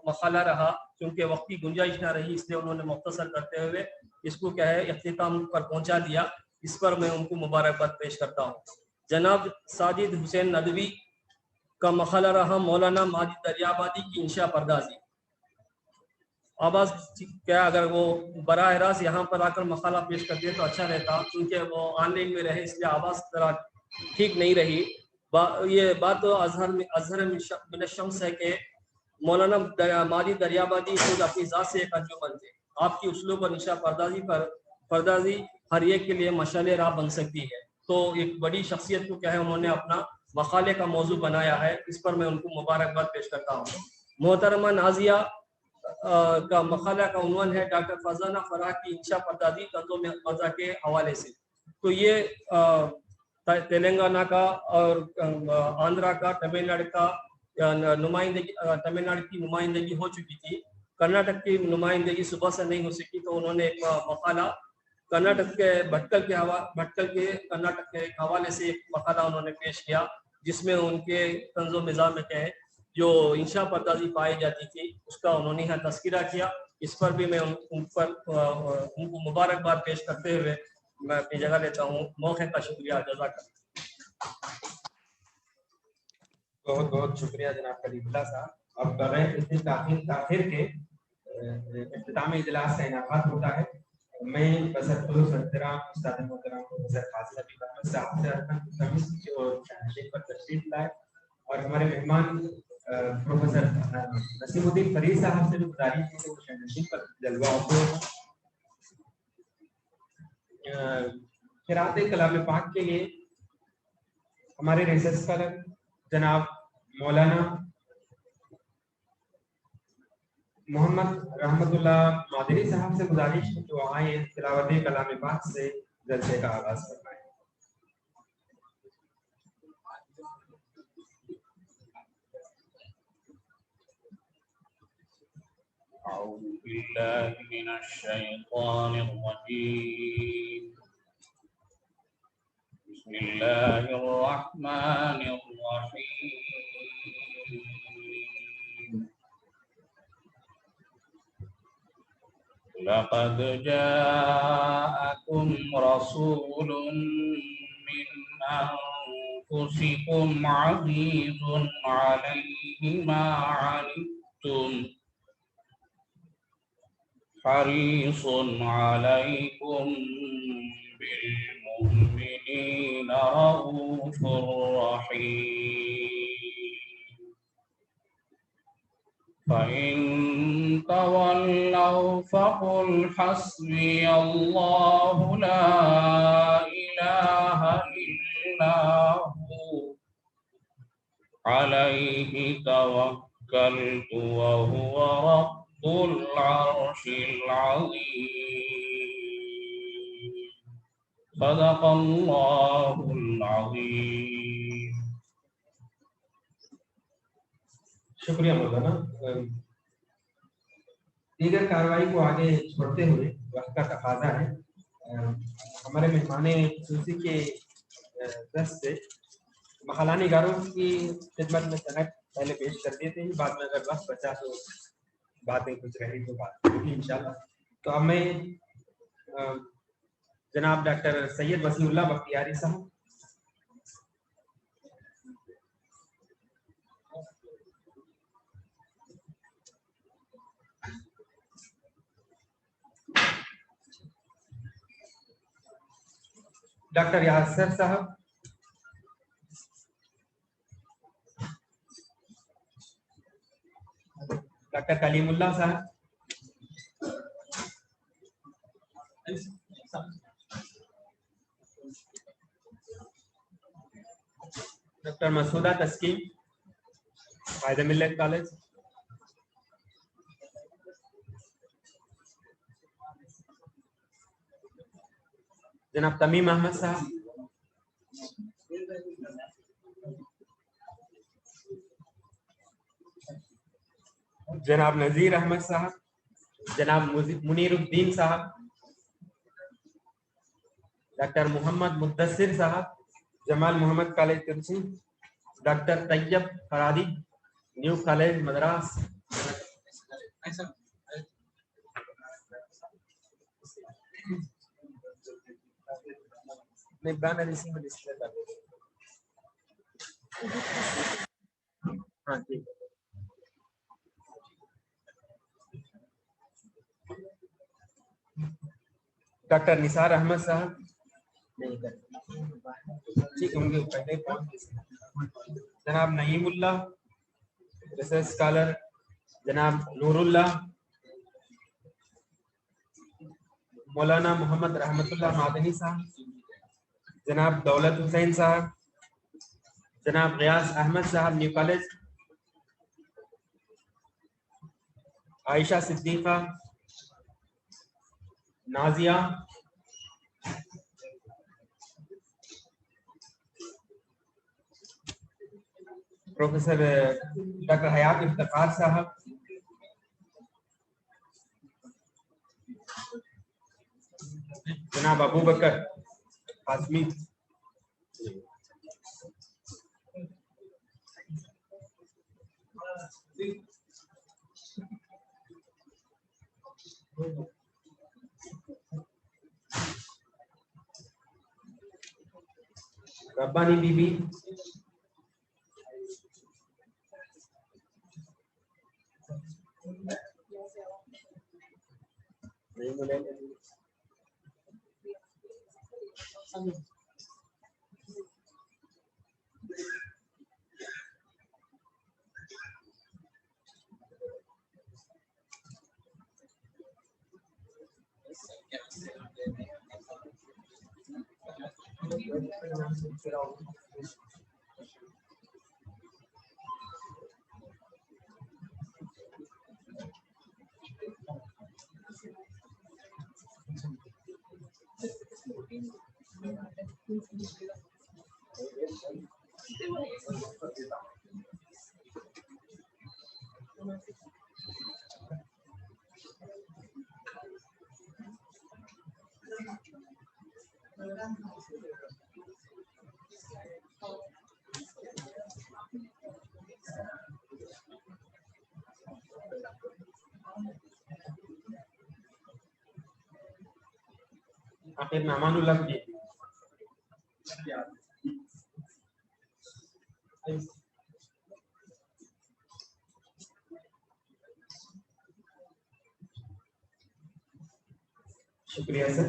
مقالہ رہا، کیونکہ وقت کی گنجائش نہ رہی، اس لیے انہوں نے مختصر کرتے ہوئے اس کو کیا ہے اختتام پر پہنچا دیا. اس پر میں ان کو مبارکباد پیش کرتا ہوں. جناب ساجد حسین ندوی کا مقالہ رہا مولانا ماجد دریابادی کی انشا پردازی. آواز کیا اگر وہ براہ راست یہاں پر آ کر مقالہ پیش کرتے تو اچھا رہتا، کیونکہ وہ آن لائن میں رہے اس لیے آواز ذرا ٹھیک نہیں رہی. یہ بات تو اظہر من الشمس ہے کہ مولانا ماجد دریابادی خود اپنی ذات سے ایک انجمن تھے. آپ کی اسلوب اور انشا پردازی ہر ایک کے لیے مشعل راہ بن سکتی ہے. تو ایک بڑی شخصیت کو کیا ہے انہوں نے اپنا مقالے کا موضوع بنایا ہے، اس پر میں ان کو مبارکباد پیش کرتا ہوں. محترمہ نازیہ کا مقالہ کا عنوان ہے ڈاکٹر فرزانہ فرح کی انشا پردازی طنزوں میں مزہ کے حوالے سے. تو یہ تلنگانہ کا اور آندھرا کا تمل ناڈو کا نمائندگی، تمل ناڈو کی نمائندگی ہو چکی تھی، کرناٹک کی نمائندگی صبح سے نہیں ہو سکی، تو انہوں نے ایک مقالہ کرناٹک کے بھٹکل کے کرناٹک کے حوالے سے ایک مقالہ انہوں نے پیش کیا، جس میں ان کے طنز و مزاح میں کیا ہے جو انشا پردازی پائی جاتی تھی اس کا انہوں نے تذکرہ کیا. اس پر بھی میں ان کو مبارکباد پیش کرتے ہوئے میں اپنی جگہ لیتا ہوں. موقع کا شکریہ. جزاک اللہ. بہت بہت شکریہ جناب کلیم اللہ صاحب. اب بغیر اتنی تاخیر کے اختتامی اجلاس کا انعقاد ہوتا ہے. میں بسرخلوص احترام استاد محترم پروفیسر قاسم نبی احمد صاحب سے تمیز اور شہنشین پر تشریف لائے، اور ہمارے مہمان پروفیسر نسیم الدین فرید صاحب سے بھی گزارش کی کہ وہ شہنشین پر جلوہ افروز قرأت کلام پاک کے لیے ہمارے ریسرچ اسکالر جناب مولانا محمد رحمت اللہ مادری صاحب سے گزارش کی کہ وہ آئیں تلاوت کلام پاک سے جلسے کا آغاز فرمائیں. أعوذ بالله من الشيطان الرجيم. بسم الله الرحمن الرحيم. لقد جاءكم رسول من أنفسكم عزيز عليه ما عنتم حريص عليكم بالمؤمنين رؤوف رحيم. فإن تولوا فقل حسبي الله لا إله إلا هو عليه توكلت وهو رب العرش العظيم. صدق الله العظيم. شکریہ مولانا. دیگر کارروائی کو آگے چھوڑتے ہوئے وقت کا تقاضا ہے. ہمارے مہمان خصوصی کے دست سے محلہ نگاروں کی خدمت میں صنعت پہلے پیش کر دیتے ہیں، بعد میں اگر وقت بچا تو باتیں کچھ رہی تو بات ہوگی انشاءاللہ. تو اب میں جناب ڈاکٹر سید وسیع اللہ بختیاری صاحب ڈاکٹر یاسر صاحب ڈاکٹر کلیم اللہ صاحب ڈاکٹر مسعودہ تسکین قائد ملت کالج جناب تمیم احمد صاحب جناب نذیر احمد صاحب جناب منیر الدین صاحب ڈاکٹر محمد مدثر صاحب Jamal Mohammad college Trichy, doctor Tayyab Faradi new college Madras, मैं बैनर इसी में डिस्प्ले कर हाँ ठीक है। डॉक्टर निसार अहमद साहब ठीक है, उनके पहले जनाब नईमुल्ला रिसर्च स्कॉलर, जनाब नूरुल्लाह, मौलाना मोहम्मद रहमतुल्लाह मादनी साहब, जनाब दौलत हुसैन साहब, जनाब गयास अहमद साहब new college, Ayesha Siddiqa, Nazia, professor doctor Hayat Iftikhar साहब, जनाब अबू बकर हाशमी, रब्बानी बीबी, आखिर में अमानुल्लाह जी। शुक्रिया सर।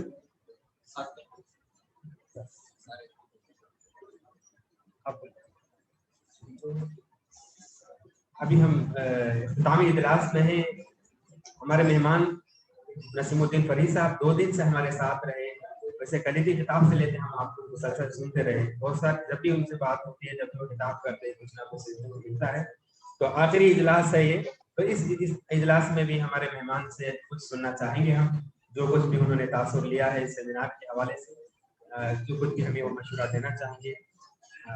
अभी हम इख्तितामी इजलास में हैं। हमारे मेहमान नसीमुद्दीन फरीद साहब 2 दिन से हमारे साथ रहे। वैसे कलीदी किताब से लेते हम आपको मुसलसल सुनते रहे। बहुत सार जब भी उनसे बात होती है, जब भी वो किताब करते हैं, कुछ ना कुछ सीखने को मिलता है। तो आखिरी इजलास है ये। तो इस इजलास में भी हमारे मेहमान से कुछ सुनना चाहेंगे हम, जो कुछ भी उन्होंने तासुर लिया है इस सेमिनार के हवाले से, जो कुछ भी हमें वो मशवरा देना चाहेंगे।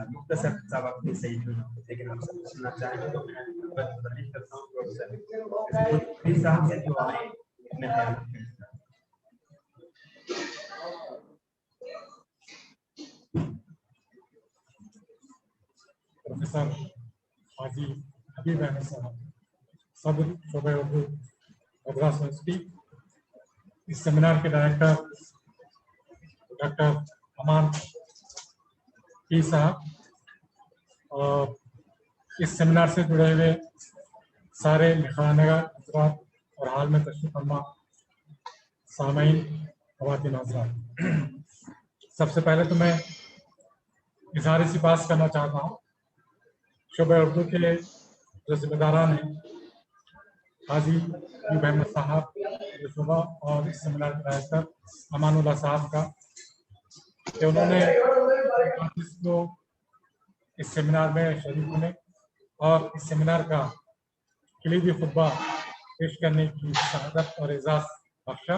मुख्तसर सा वक्त भी सही, लेकिन हम सब सुनना चाहेंगे तो मैं गुजारिश करता हूँ प्रोफेसर साहब से जो आए अपने ख्याल में। प्रोफेसर हाजी हबीब अहमद साहब, सदर शोबे उर्दू मद्रास यूनिवर्सिटी, इस सेमिनार के डायरेक्टर डॉक्टर अमान पी साहब, और इस सेमिनार से जुड़े हुए सारे निखानगा हज़रात और हाल में तशरीफ़ फरमा सामईन ख़वातीन हज़रात, सबसे पहले तो मैं इज़हार सिपास करना चाहता हूँ शोबे उर्दू के जो जिम्मेदारान हैं, हाजी हबीब अहमद साहब शोबा और इस सेमिनार के डायरेक्टर अमानुल्लाह साहब का, कि उन्होंने को इस सेमिनार में शरीक होने और इस सेमिनार का कलीदी खुतबा पेश करने की शहादत और एजाज़ बख्शा।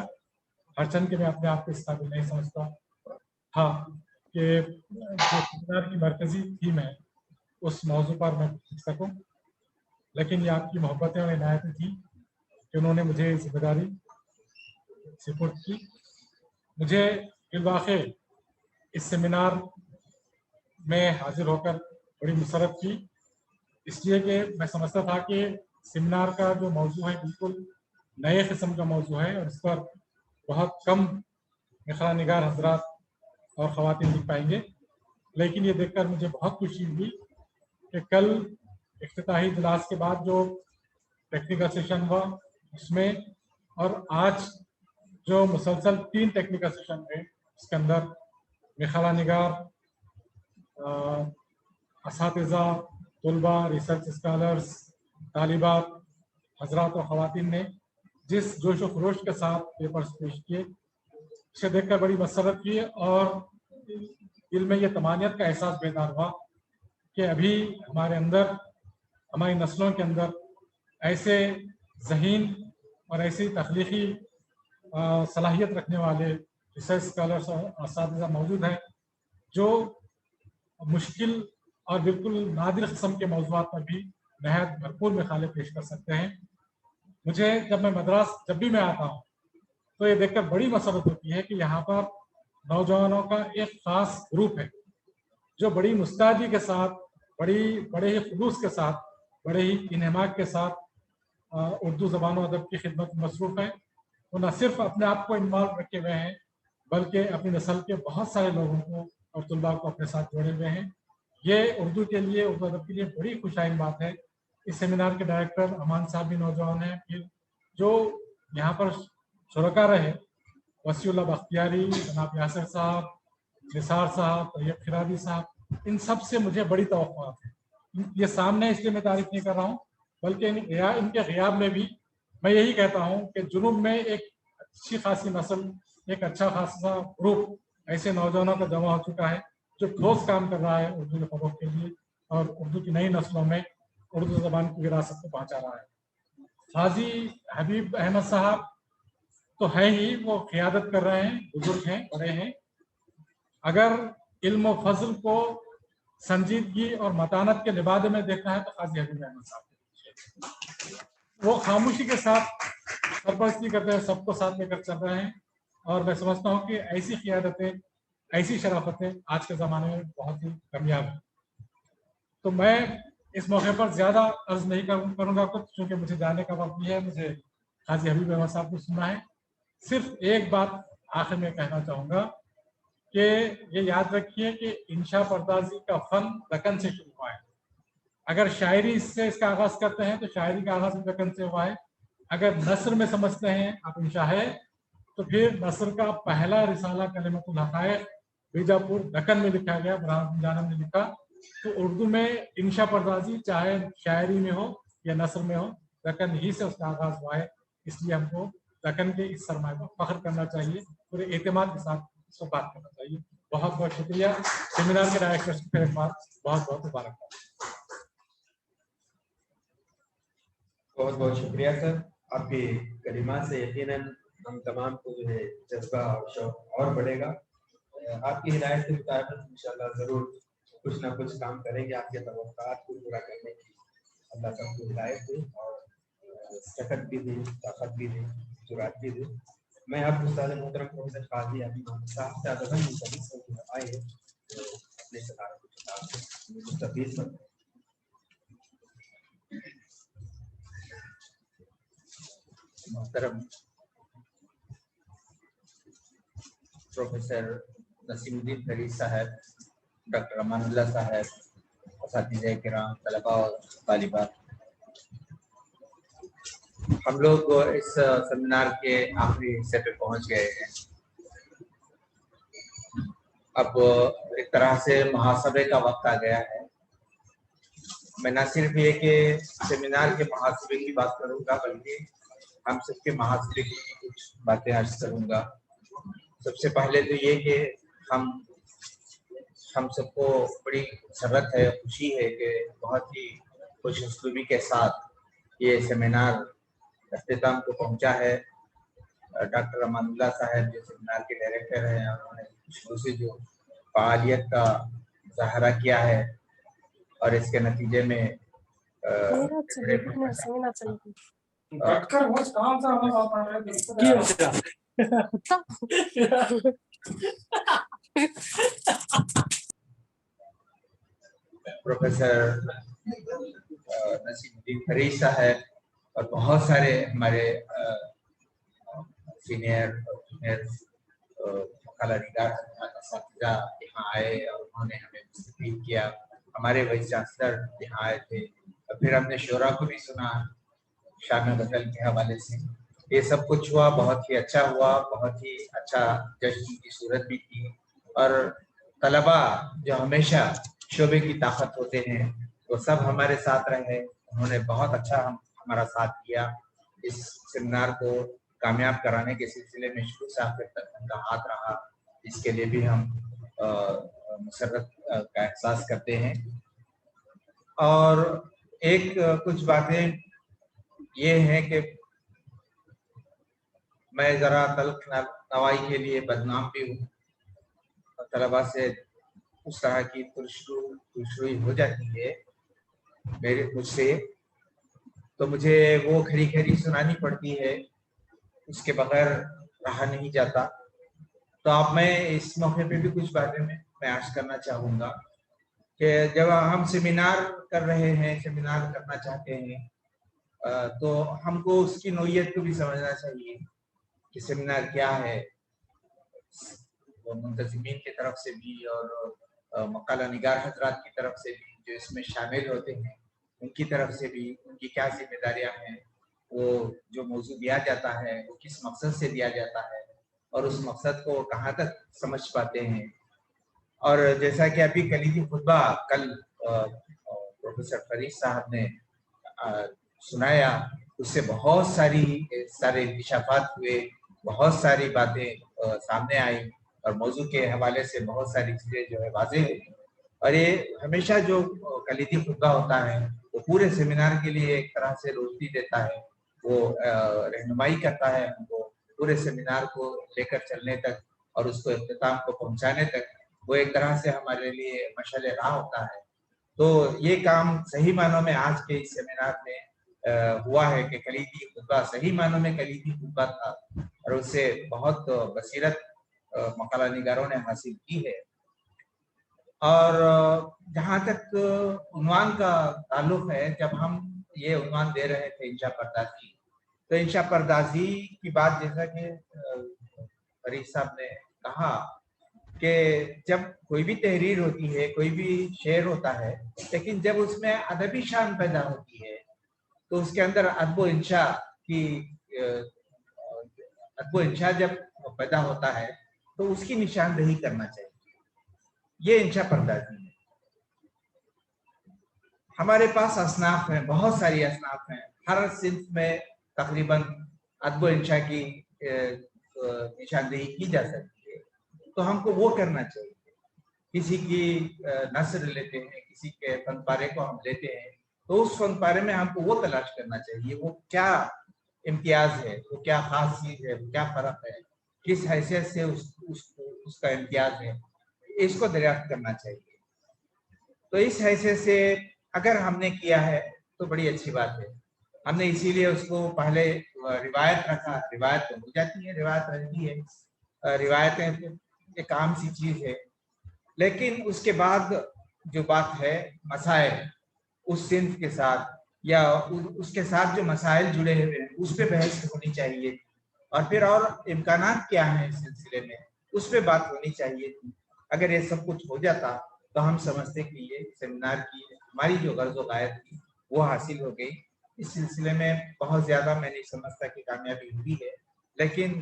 हरचंद के मैं अपने आप को इस काबिल नहीं समझता था कि जो सेमिनार की मरकजी थीम है उस मौजू पर मैं लिख सकूँ, लेकिन ये आपकी मोहब्बतें और इनायतें थी कि उन्होंने मुझे जिम्मेदारी सपोर्ट की। मुझे बिलवाक़े इस सेमिनार में हाजिर होकर बड़ी मुसरत की, इसलिए कि मैं समझता था कि सेमिनार का जो मौजू है बिल्कुल नए किस्म का मौजू है और इस पर बहुत कम मिखला निगार हजरात और ख़वातीन लिख पाएंगे। लेकिन ये देखकर मुझे बहुत खुशी हुई कि कल इफ्तिताही इजलास के बाद जो टेक्निकल सेशन हुआ उसमें और आज जो मुसलसल 3 टेक्निकल सेशन हुए उसके अंदर मिखला निगार, असातिज़ा, तलबा, रिसर्च स्कॉलर्स, तालिबात, हजरात और ख़वातीन ने जिस जोश व खरोश के साथ पेपर्स पेश किए उसे देखकर बड़ी मसरत की और दिल में ये तमानियत का एहसास बेदार हुआ कि अभी हमारे अंदर, हमारी नस्लों के अंदर ऐसे ज़हीन और ऐसी तख्लीकी सलाहियत रखने वाले रिसर्च स्कॉलर्स और असातिज़ा मौजूद हैं जो मुश्किल और बिल्कुल नादिर किस्म के मौज़ूआत पर भी नहायत भरपूर मिसालें पेश कर सकते हैं। मुझे जब भी मैं आता हूँ तो ये देखकर बड़ी मसरत होती है कि यहाँ पर नौजवानों का एक ख़ास ग्रुप है जो बड़ी मुस्तैदी के साथ, बड़े ही खुलूस के साथ, बड़े ही इन्हमाक के साथ उर्दू ज़बान और अदब की खिदमत में मसरूफ़ है। वो न सिर्फ अपने आप को इन्वॉल्व रखे हुए हैं बल्कि अपनी नस्ल के बहुत सारे लोगों को और तुल्बा को अपने साथ जोड़े हुए हैं। ये उर्दू के लिए, उर्दू अदब के लिए बड़ी खुशाइन बात है। इस सेमिनार के डायरेक्टर अमान साहब भी नौजवान हैं, फिर जो यहाँ पर शुरका रहे वसीउल्लाह बख्तियारी, जनाब यासिर साहब, निसार साहब, तैयब खिरादी साहब, इन सब से मुझे बड़ी तवक्कुआत है। ये सामने इसलिए मैं तारीफ नहीं कर रहा हूँ बल्कि इनके ग़ियाब में भी मैं यही कहता हूँ कि जुनूब में एक अच्छी खासी नस्ल, एक अच्छा खासा ग्रुप ऐसे नौजवानों का जमा हो चुका है जो ठोस काम कर रहा है उर्दू के फ़रोग़ के लिए और उर्दू की नई नस्लों में उर्दू ज़बान की विरासत को पहुँचा रहा है। हाजी हबीब अहमद साहब तो है ही, वो क़ियादत कर रहे हैं, बुजुर्ग हैं, बड़े हैं। अगर इल्म व फज़ल को संजीदगी और मतानत के लिबादे में देखना है तो हाजी हबीब अहमद साहब वो खामोशी के साथ सरपरस्ती करते हैं, सबको साथ लेकर चल रहे हैं और मैं समझता हूँ कि ऐसी क़ियादतें, ऐसी शराफतें आज के ज़माने में बहुत ही कामयाब हैं। तो मैं इस मौके पर ज़्यादा अर्ज़ नहीं करूँगा कुछ, क्योंकि मुझे जाने का वक्त भी है, मुझे हाजी हबीब अहमद साहब को सुनना है। सिर्फ एक बात आखिर में कहना चाहूँगा कि ये याद रखिए कि इंशा परदाजी का फ़न दक्कन से शुरू हुआ है। अगर शायरी से इसका आगाज़ करते हैं तो शायरी का आगाज़ दक्कन से हुआ है। अगर नस्र में समझते हैं आप इंशा है तो फिर नस्र का पहला रिसाला कलिमतुल हक़ाइक़ बीजापुर दक्कन में लिखा गया, बुरहान जानम ने लिखा। तो उर्दू में इंशा परदाजी चाहे शायरी में हो या नस्र में हो, दक्कन ही से उसका आगाज़ हुआ है। इसलिए हमको दक्कन के इस सरमाए पर फ़ख्र करना चाहिए, पूरे एतमाद के साथ इसको बात करना चाहिए। बहुत बहुत शुक्रिया। सेमिनार के डायरेक्टर्स को फिर एक बार बहुत बहुत मुबारकबाद। बहुत बहुत शुक्रिया सर, आपके कलिमात से यकीनन हम तमाम को जो है जज्बा और शौक और बढ़ेगा। आपकी हिदायत के मुताबिक इंशाल्लाह ज़रूर कुछ ना कुछ काम करेंगे, आपके तवक्कुआत को पूरा करने की अल्लाह सबको हिदायत दे और सकत भी दे, ताकत भी दे, जुरात भी दे। मैं आप उस्ताद मोहतरम प्रोफेसर काजी हबीब अहमद साहब से आदतन मुस्तफीद आए हैं तो अपने सलाह को मुस्तफीद पर मोहतरम प्रोफेसर नसीमुद्दीन फरीद साहब, डॉक्टर अमानुल्लाह साहब, असातिज़े किराम, तलबा और तालिबात, हम लोग इस सेमिनार के आखिरी हिस्से पे पहुंच गए हैं। अब एक तरह से मुहासबे का वक्त आ गया है। मैं न सिर्फ ये कि सेमिनार के मुहासबे की बात करूंगा बल्कि हम सबके मुहासबे की कुछ बातें अर्ज करूंगा। सबसे पहले तो ये कि हम सबको बड़ी सरत है, खुशी है कि बहुत ही खुश उसलूबी के साथ ये सेमिनार अख्तिताम को पहुंचा है। डॉक्टर अमानुल्लाह साहब जो सेमिनार के डायरेक्टर हैं, उन्होंने शुरू से जो फ़आलियत का ज़ाहरा किया है और इसके नतीजे में प्रोफेसर नसीमुद्दीन फरीद साहब और बहुत सारे हमारे सीनियर और जूनियर मकाला निगार असातिज़ा यहाँ आए और उन्होंने हमें मुस्तफ़ीद किया। हमारे वाइस चांसलर यहाँ आए थे और फिर हमने शोरा को भी सुना शान गज़ल के हवाले से। ये सब कुछ हुआ, बहुत ही अच्छा हुआ, बहुत ही अच्छा जश्न की सूरत भी थी। और तलबा जो हमेशा शोबे की ताकत होते हैं वो सब हमारे साथ रहे, उन्होंने बहुत अच्छा हमारा साथ दिया। इस सेमिनार को कामयाब कराने के सिलसिले में शुरू से आखिर तक उनका हाथ रहा, इसके लिए भी हम मुसर्रत का एहसास करते हैं। और एक कुछ बातें ये हैं कि मैं ज़रा तल्ख नवाई के लिए बदनाम भी हूँ। तलबा से उस तरह की तुलशुई हो जाती है मुझसे, तो मुझे वो खड़ी खड़ी सुनानी पड़ती है, उसके बगैर रहा नहीं जाता। तो अब मैं इस मौके पे भी कुछ बातें मैं बयान करना चाहूँगा कि जब हम सेमिनार कर रहे हैं, सेमिनार करना चाहते हैं, तो हमको उसकी नोयत को भी समझना चाहिए कि सेमिनार क्या है। मुंतज़िमीन की तरफ से भी और मकाला निगार हजरात की तरफ से भी जो इसमें शामिल होते हैं, उनकी तरफ से भी उनकी क्या जिम्मेदारियां हैं, वो जो मौजू दिया जाता है वो किस मकसद से दिया जाता है और उस मकसद को कहाँ तक समझ पाते हैं। और जैसा कि अभी कलीदी खुतबा कल प्रोफेसर फरीद साहब ने सुनाया, उससे बहुत सारे इंकशाफात हुए, बहुत सारी बातें सामने आई और मौजू के हवाले से बहुत सारी चीज़ें जो है वाज़ेह हुई। और ये हमेशा जो कलीदी खुतबा होता है वो पूरे सेमिनार के लिए एक तरह से रोशनी देता है, वो रहनुमाई करता है हमको पूरे सेमिनार को लेकर चलने तक और उसको इख्तिताम को पहुंचाने तक। वो एक तरह से हमारे लिए मशाल राह होता है। तो ये काम सही मानों में आज के इस सेमिनार में हुआ है कि कलीदी खुतबा सही मानों में कलीदी खुतबा था और उससे बहुत बसीरत मकाला निगारों ने हासिल की है। और जहाँ तक उन्वान का ताल्लुक है, जब हम ये उन्वान दे रहे थे इंशा परदाजी, तो इंशा परदाजी की बात जैसा कि फरीद साहब ने कहा कि जब कोई भी तहरीर होती है, कोई भी शेर होता है, लेकिन जब उसमें अदबी शान पैदा होती है तो उसके अंदर अदब इंशा जब पैदा होता है तो उसकी निशानदेही करना चाहिए। ये इंशा परदाजी है। हमारे पास असनाफ हैं, बहुत सारी असनाफ हैं, हर सिंफ में तकरीबन अदब इंशा की निशानदेही की जा सकती है, तो हमको वो करना चाहिए। किसी की नस्र लेते हैं, किसी के फन पारे को हम लेते हैं, तो उस फन पारे में हमको वो तलाश करना चाहिए वो क्या इम्तियाज है, वो क्या खास चीज है, वो क्या फर्क है, किस हैसियत से उसका इम्तियाज है, इसको दरियाफ्त करना चाहिए। तो इस हैसियत से अगर हमने किया है तो बड़ी अच्छी बात है। हमने इसीलिए उसको पहले रिवायत रखा। रिवायत तो हो जाती है, रिवायत रहती है, रिवायतें एक आम सी चीज है, लेकिन उसके बाद जो बात है मसाइल उस सिंफ के साथ या उसके साथ जो मसाइल जुड़े हुए हैं उस पर बहस होनी चाहिए, और फिर और इम्कानात क्या हैं इस सिलसिले में उस पर बात होनी चाहिए थी। अगर ये सब कुछ हो जाता तो हम समझते कि ये सेमिनार की हमारी जो गर्ज़ व गायत थी वो हासिल हो गई। इस सिलसिले में बहुत ज़्यादा मैं नहीं समझता कि कामयाबी हुई है, लेकिन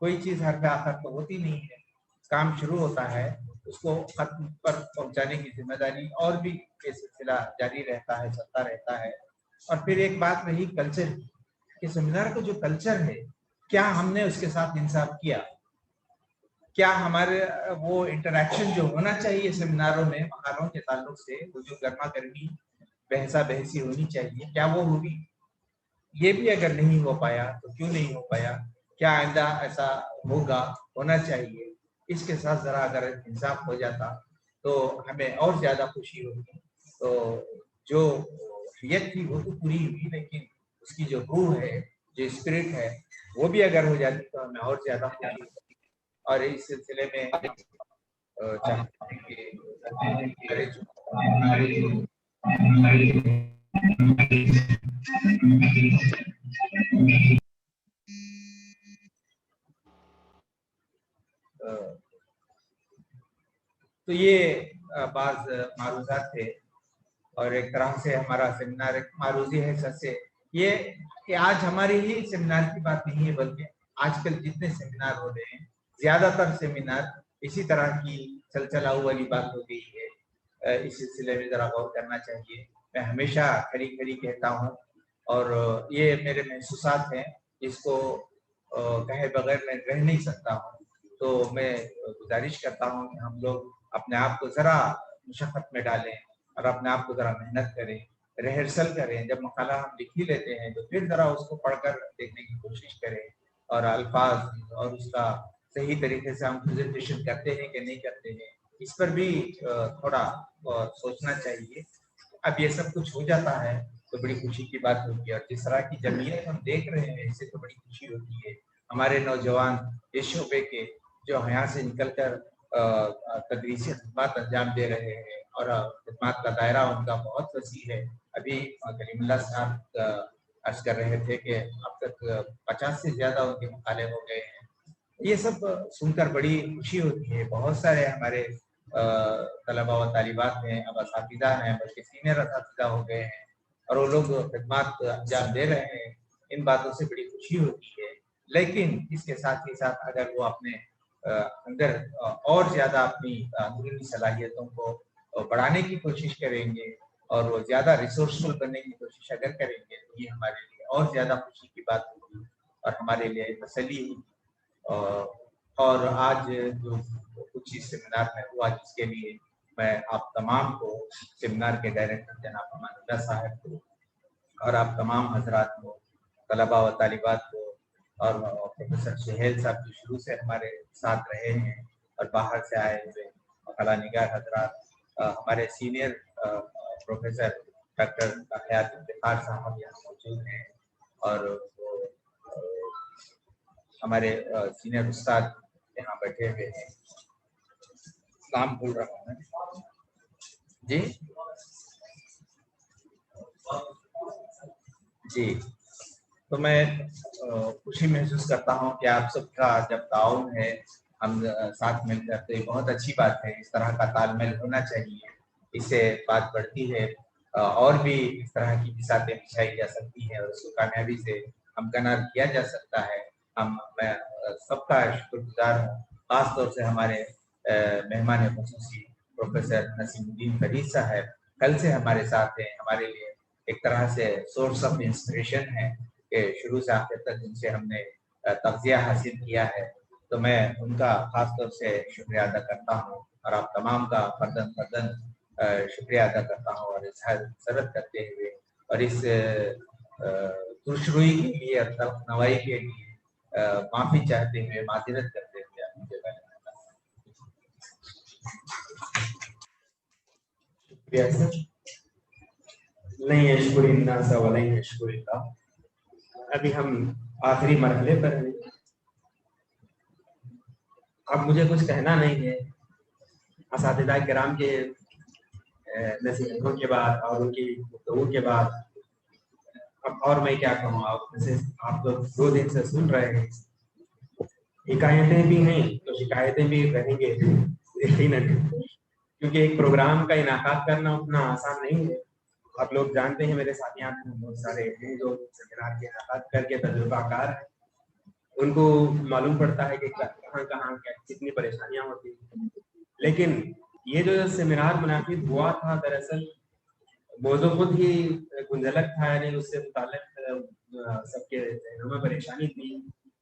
कोई चीज़ हर पे आखिर तो होती नहीं है। काम शुरू होता है, उसको खत्म पर पहुंचाने की जिम्मेदारी और भी ये सिलसिला जारी रहता है, चलता रहता है। और फिर एक बात रही कल्चर कि सेमिनार का जो कल्चर है, क्या हमने उसके साथ इंसाफ किया? क्या हमारे वो इंटरेक्शन जो होना चाहिए सेमिनारों में मकालों के ताल्लुक से, वो जो गर्मा गर्मी बहसा बहसी होनी चाहिए, क्या वो होगी? ये भी अगर नहीं हो पाया तो क्यों नहीं हो पाया? क्या आइंदा ऐसा होना चाहिए? इसके साथ जरा अगर इंसाफ हो जाता तो हमें और ज्यादा खुशी होगी। तो जो नियत थी वो तो पूरी हुई, लेकिन उसकी जो रूह है, जो स्पिरिट है, वो भी अगर हो जाती तो हमें और ज्यादा खुशी होगी। और इस सिलसिले में चाहते हैं कि हमारे जो तो ये बाज मारूजात थे और एक तरह से हमारा सेमिनार एक मारूजी है सर से ये कि आज हमारी ही सेमिनार की बात नहीं है बल्कि आजकल जितने सेमिनार हो रहे हैं ज्यादातर सेमिनार इसी तरह की चलचलाऊ वाली बात हो गई है। इस सिलसिले में जरा गौर करना चाहिए। मैं हमेशा खड़ी खड़ी कहता हूँ और ये मेरे महसूसात हैं, इसको कहे बगैर मैं रह नहीं सकता हूँ। तो मैं गुजारिश करता हूँ कि हम लोग अपने आप को जरा मुशक्कत में डालें और अपने आप को जरा मेहनत करें, रिहर्सल करें। जब मकाला हम लिख ही लेते हैं तो फिर जरा उसको पढ़कर देखने की कोशिश करें और अल्फाज और उसका सही तरीके से हम प्रेजेंटेशन करते हैं कि नहीं करते हैं, इस पर भी थोड़ा सोचना चाहिए। अब ये सब कुछ हो जाता है तो बड़ी खुशी की बात होगी और जिस तरह की जमीयत हम देख रहे हैं इससे तो बड़ी खुशी होती है। हमारे नौजवान इस शोबे के जो यहाँ से निकलकर तदरीसी खिदमत अंजाम दे रहे हैं और खिदमत का दायरा उनका बहुत वसी है। अभी कलीमुल्लाह साहब अर्ज कर रहे थे कि अब तक 50 से ज्यादा उनके मुकाले हो गए हैं। ये सब सुनकर बड़ी खुशी होती है। बहुत सारे हमारे तलबा व तालिबात हैं, अब असातिज़ा हैं, बल्कि सीनियर असातिज़ा हो गए हैं और वो लोग खिदमत अंजाम दे रहे हैं। इन बातों से बड़ी खुशी होती है, लेकिन इसके साथ ही साथ अगर वो अपने अंदर और ज्यादा अपनी अंदरूनी सलाहियतों को बढ़ाने की कोशिश करेंगे और वो ज्यादा रिसोर्सफुल बनने की कोशिश अगर करेंगे तो ये हमारे लिए और ज्यादा खुशी की बात होगी और हमारे लिए तसल्ली होगी। और आज जो कुछ इस सेमिनार में हुआ जिसके लिए मैं आप तमाम को, सेमिनार के डायरेक्टर जनाब अमानुल्लाह साहब को और आप तमाम हजरात को, तलबा व तालिबात को और प्रोफेसर सुहेल साहब जो शुरू से हमारे साथ रहे हैं और बाहर से आए हुए मकाला निगार हजरात, हमारे senior professor doctor Hayat Iftikhar साहब यहाँ मौजूद हैं और हमारे सीनियर उस्ताद यहाँ बैठे हुए हैं। नाम भूल रहा हूँ मैं जी जी। तो मैं खुशी महसूस करता हूँ कि आप सबका जब ताउन है हम साथ मिलकर, तो ये बहुत अच्छी बात है। इस तरह का तालमेल होना चाहिए, इससे बात बढ़ती है और भी इस तरह की बिसातें बिछाई जा सकती है और उसको कामयाबी से हमकनार किया जा सकता है। मैं सबका शुक्रगुजार हूँ, खास तौर से हमारे मेहमान खुसूसी प्रोफेसर नसीमुद्दीन फरीद साहब कल से हमारे साथ हैं। हमारे लिए एक तरह से सोर्स ऑफ इंस्पिरेशन है कि शुरू से आखिर तक जिनसे हमने तग़ज़िया हासिल किया है, तो मैं उनका खास तौर से शुक्रिया अदा करता हूँ और आप तमाम का फर्दन फर्दन शुक्रिया अदा करता हूँ और इज़हार मसरत करते हुए और इस खुशरुई के लिए और तरफ़नवाई के लिए माफ़ी चाहते हुए, माज़रत करते हुए मुझे शुक्रिया सर। नहीं यशकुरिल्लाह सा वला यशकुरिल्लाह। अभी हम आखिरी मरहले पर हैं। अब मुझे कुछ कहना नहीं है। असातिज़ा किराम के नसीहतों के बाद और उनकी गुफ्तगू के बाद अब और मैं क्या कहूँ। आप लोग 2 दिन से सुन रहे हैं, हिकायतें भी हैं तो शिकायतें भी रहेंगे यकीनन, क्योंकि एक प्रोग्राम का इनाकात करना उतना आसान नहीं है। आप लोग जानते हैं, मेरे साथियां बहुत सारे हैं जो सेमिनार के इनाकात करके तजुर्बाकार हैं, उनको मालूम पड़ता है कि कहाँ कहाँ कितनी परेशानियां होती हैं। लेकिन ये जो सेमिनार मुनाकिद हुआ था, दरअसल मौजू खुद ही गुंजलक था, यानी उससे मुताल्लिक सबके ज़हनों में परेशानी थी।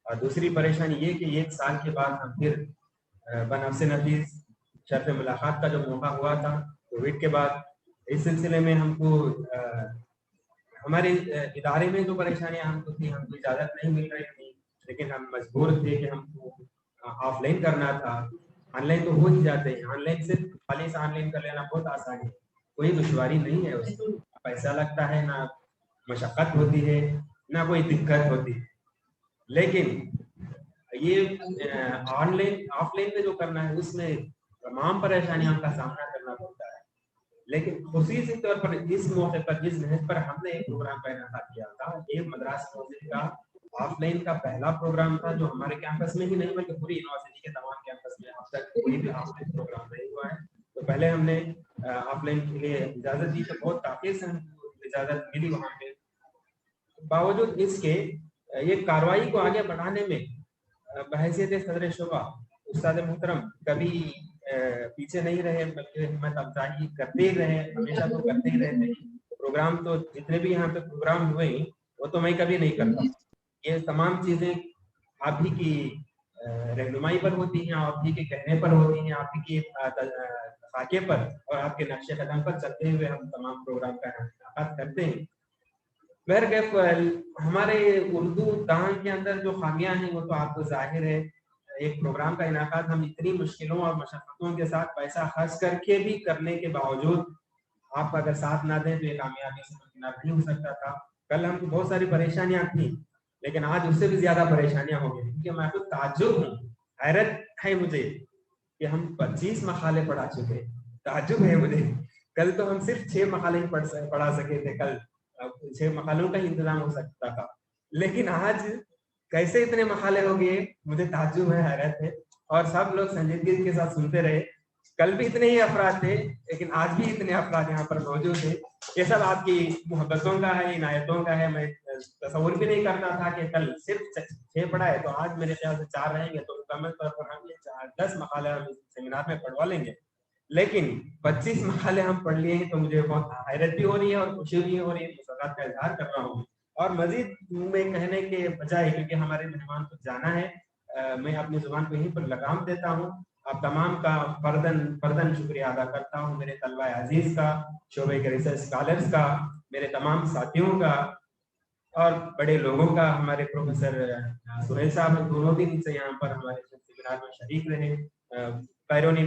और दूसरी परेशानी ये कि 1 साल के बाद हम फिर बनफ्से नफीस शर्फ मुलाकात का जो मौका हुआ था कोविड के बाद, इस सिलसिले में हमको हमारे इदारे में जो परेशानियां हमको थी, हमको इजाज़त नहीं मिल रही थी, लेकिन हम मजबूर थे कि हमको ऑफलाइन करना था। ऑनलाइन तो हो ही जाते हैं, ऑनलाइन सिर्फ खाली से ऑनलाइन कर लेना बहुत आसान है, कोई दुश्वारी नहीं है उसमें, पैसा लगता है ना, मशक्क़त होती है ना, कोई दिक्कत होती है। लेकिन ये ऑनलाइन ऑफलाइन में जो करना है उसमें तमाम परेशानियों का सामना करना पड़ता है। लेकिन खुसूसी तौर पर इस मौके पर जिस नहज पर हमने एक प्रोग्राम का इनेकाद किया था, ये मद्रास यूनिवर्सिटी का ऑफलाइन का पहला प्रोग्राम था जो हमारे कैंपस में ही नहीं बल्कि पूरी यूनिवर्सिटी के तमाम कैंपस में अब तक कोई भी ऑफलाइन प्रोग्राम नहीं हुआ है। तो पहले हमने ऑफलाइन के लिए इजाजत दी, तो बहुत ताक़ीद से इजाजत मिली वहाँ पे। बावजूद इसके ये कार्रवाई को आगे बढ़ाने में बहैसियत सदर शुबा उस्ताद मुहतरम कभी पीछे नहीं रहे, बल्कि हिम्मत अफजाई करते ही रहे, हमेशा तो करते ही रहते हैं। प्रोग्राम तो जितने भी यहाँ पे प्रोग्राम हुए वो तो मैं कभी नहीं करता, ये तमाम चीजें आप ही की रहनुमाई पर होती हैं, आप ही के कहने पर होती हैं, आप ही के खाके पर और आपके नक्शे कदम पर चलते हुए हम तमाम प्रोग्राम का इनेकाद करते हैं। बहरकैफ हमारे उर्दू दान के अंदर जो खामियां हैं वो तो आपको जाहिर है। एक प्रोग्राम का इनेकाद हम इतनी मुश्किलों और मशक्क़तों के साथ पैसा खर्च करके भी करने के बावजूद आप अगर साथ ना दें तो ये कामयाबी से मुमकिन नहीं हो सकता था। कल हमको बहुत सारी परेशानियां थी, लेकिन आज उससे भी ज्यादा परेशानियां हो गई, क्योंकि मैं खुद ताज्जुब हूँ, हैरत है मुझे कि हम 25 मकाले पढ़ा चुके। ताज्जुब है मुझे, कल तो हम सिर्फ 6 मकाले पढ़ा सके थे, कल 6 मकालों का इंतजाम हो सकता था, लेकिन आज कैसे इतने मकाले हो गए मुझे ताज्जुब है, हैरत है। और सब लोग संजीदगी के साथ सुनते रहे। कल भी इतने ही अफराद थे, लेकिन आज भी इतने अफराद यहाँ पर मौजूद थे। ये सब आपकी मोहब्बतों का है, इनायतों का है। मैं तस्वुर भी नहीं करता था कि कल सिर्फ 6 पढ़ाए तो आज मेरे ख्याल से 4 रहेंगे, तो मुकम्मल तौर पर हम ये 10 मकाले हम इस सेमिनार में पढ़वा लेंगे। लेकिन 25 मकाले हम पढ़ लिए हैं, तो मुझे बहुत हैरत भी हो रही है और खुशी भी हो रही है, मुसर्रत का इजहार कर रहा हूँ। और मजीद में कहने के बजाय, क्योंकि हमारे मेहमान को जाना है, मैं अपनी जुबान को यहीं पर लगाम देता हूँ। आप तमाम का फर्दन शुक्रिया अदा करता हूँ, मेरे तलबा अजीज का, शोबे के रिसर्च स्कॉलर्स का, मेरे तमाम साथियों का और बड़े लोगों का। हमारे प्रोफेसर सुहेल साहब दोनों दिन से यहाँ पर हमारे सेमिनार में शरीक रहे। बैरूनी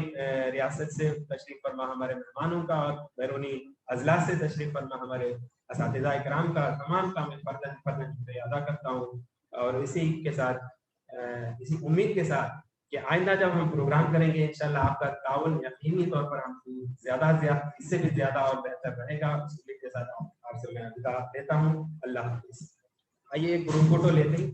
रियासत से तशरीफ फरमा हमारे मेहमानों का और बैरूनी अजला से तशरीफ फरमा हमारे असातिज़ा इकराम का, तमाम का मैं फर्दन शुक्रिया अदा करता हूँ। और इसी के साथ इसी उम्मीद के साथ कि आइंदा जब हम प्रोग्राम करेंगे इंशाल्लाह आपका ताउन यकीनी तौर पर हम ज्यादा इससे भी ज्यादा और बेहतर रहेगा। उस उम्मीद के साथ आपसे मैं विदा लेता हूँ। अल्लाह हाफिज़। आइए एक ग्रुप फोटो लेते हैं।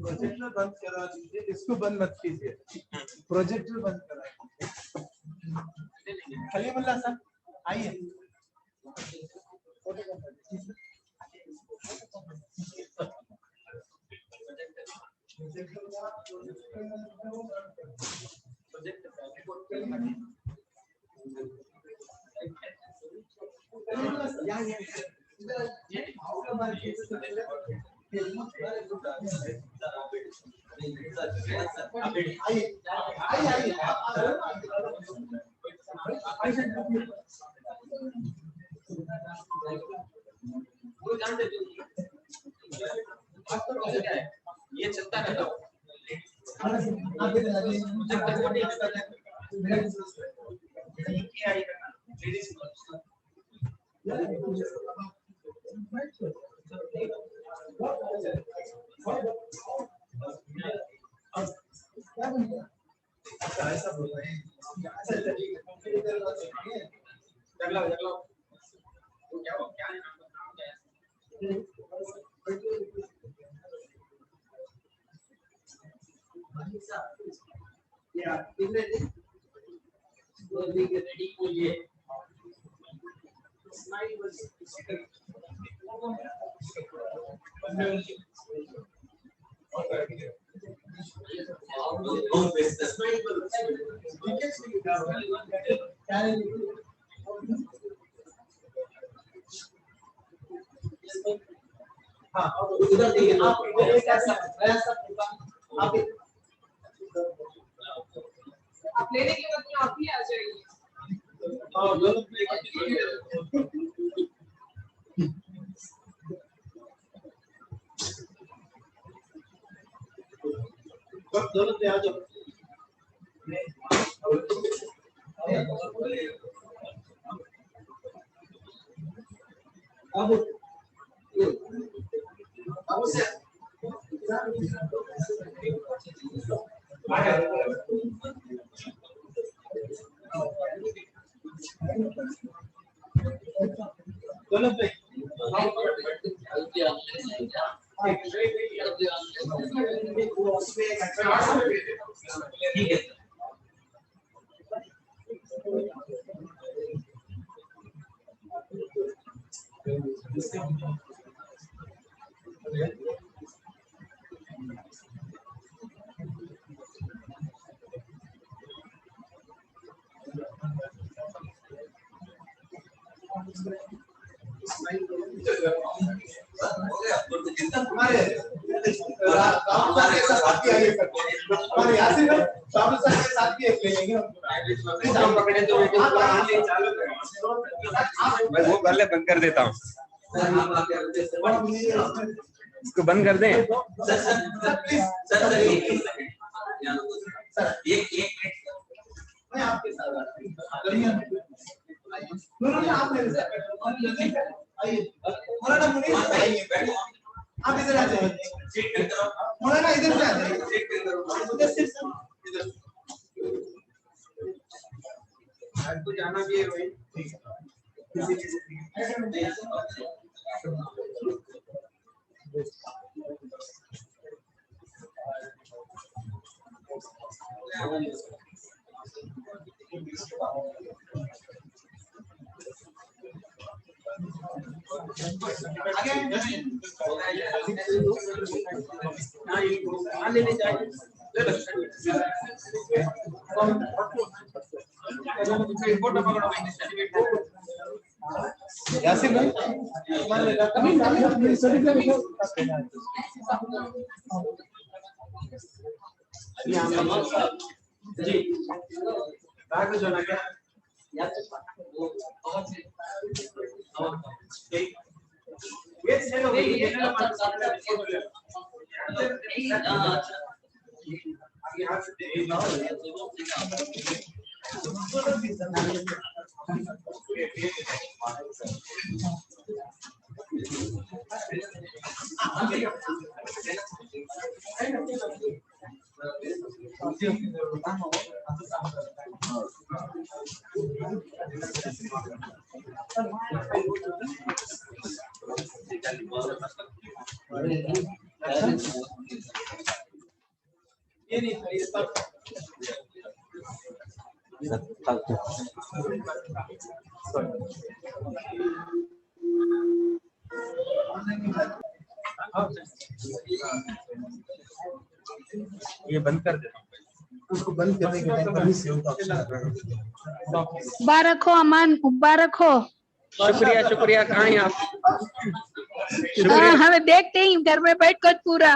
प्रोजेक्टर बंद करा दीजिए, इसको बंद मत कीजिए, प्रोजेक्टर बंद करा। खलीमुल्लाह साहब आइए। ये चलता रहता हूँ। उधर देखिए आप लेने के बाद आप ही आ जाइए। दोनों पे आ जाओ। मैं वो पहले बंद कर देता हूँ, इसको बंद कर दें। आप इधर आ जाइए, मौलाना इधर से आ जाइए, उधर से आपको जाना भी है भाई। यासिर भाई जी बैग जो ना क्या ये चलो ये ये नहीं था, ये सब ये बंद कर देता हूँ, उसको बंद करने के टाइम पर सेव का ऑप्शन मुबारक हो अमान, मुबारक हो। शुक्रिया शुक्रिया, कहाँ हैं आप? हमें देखते ही घर में बैठ कर पूरा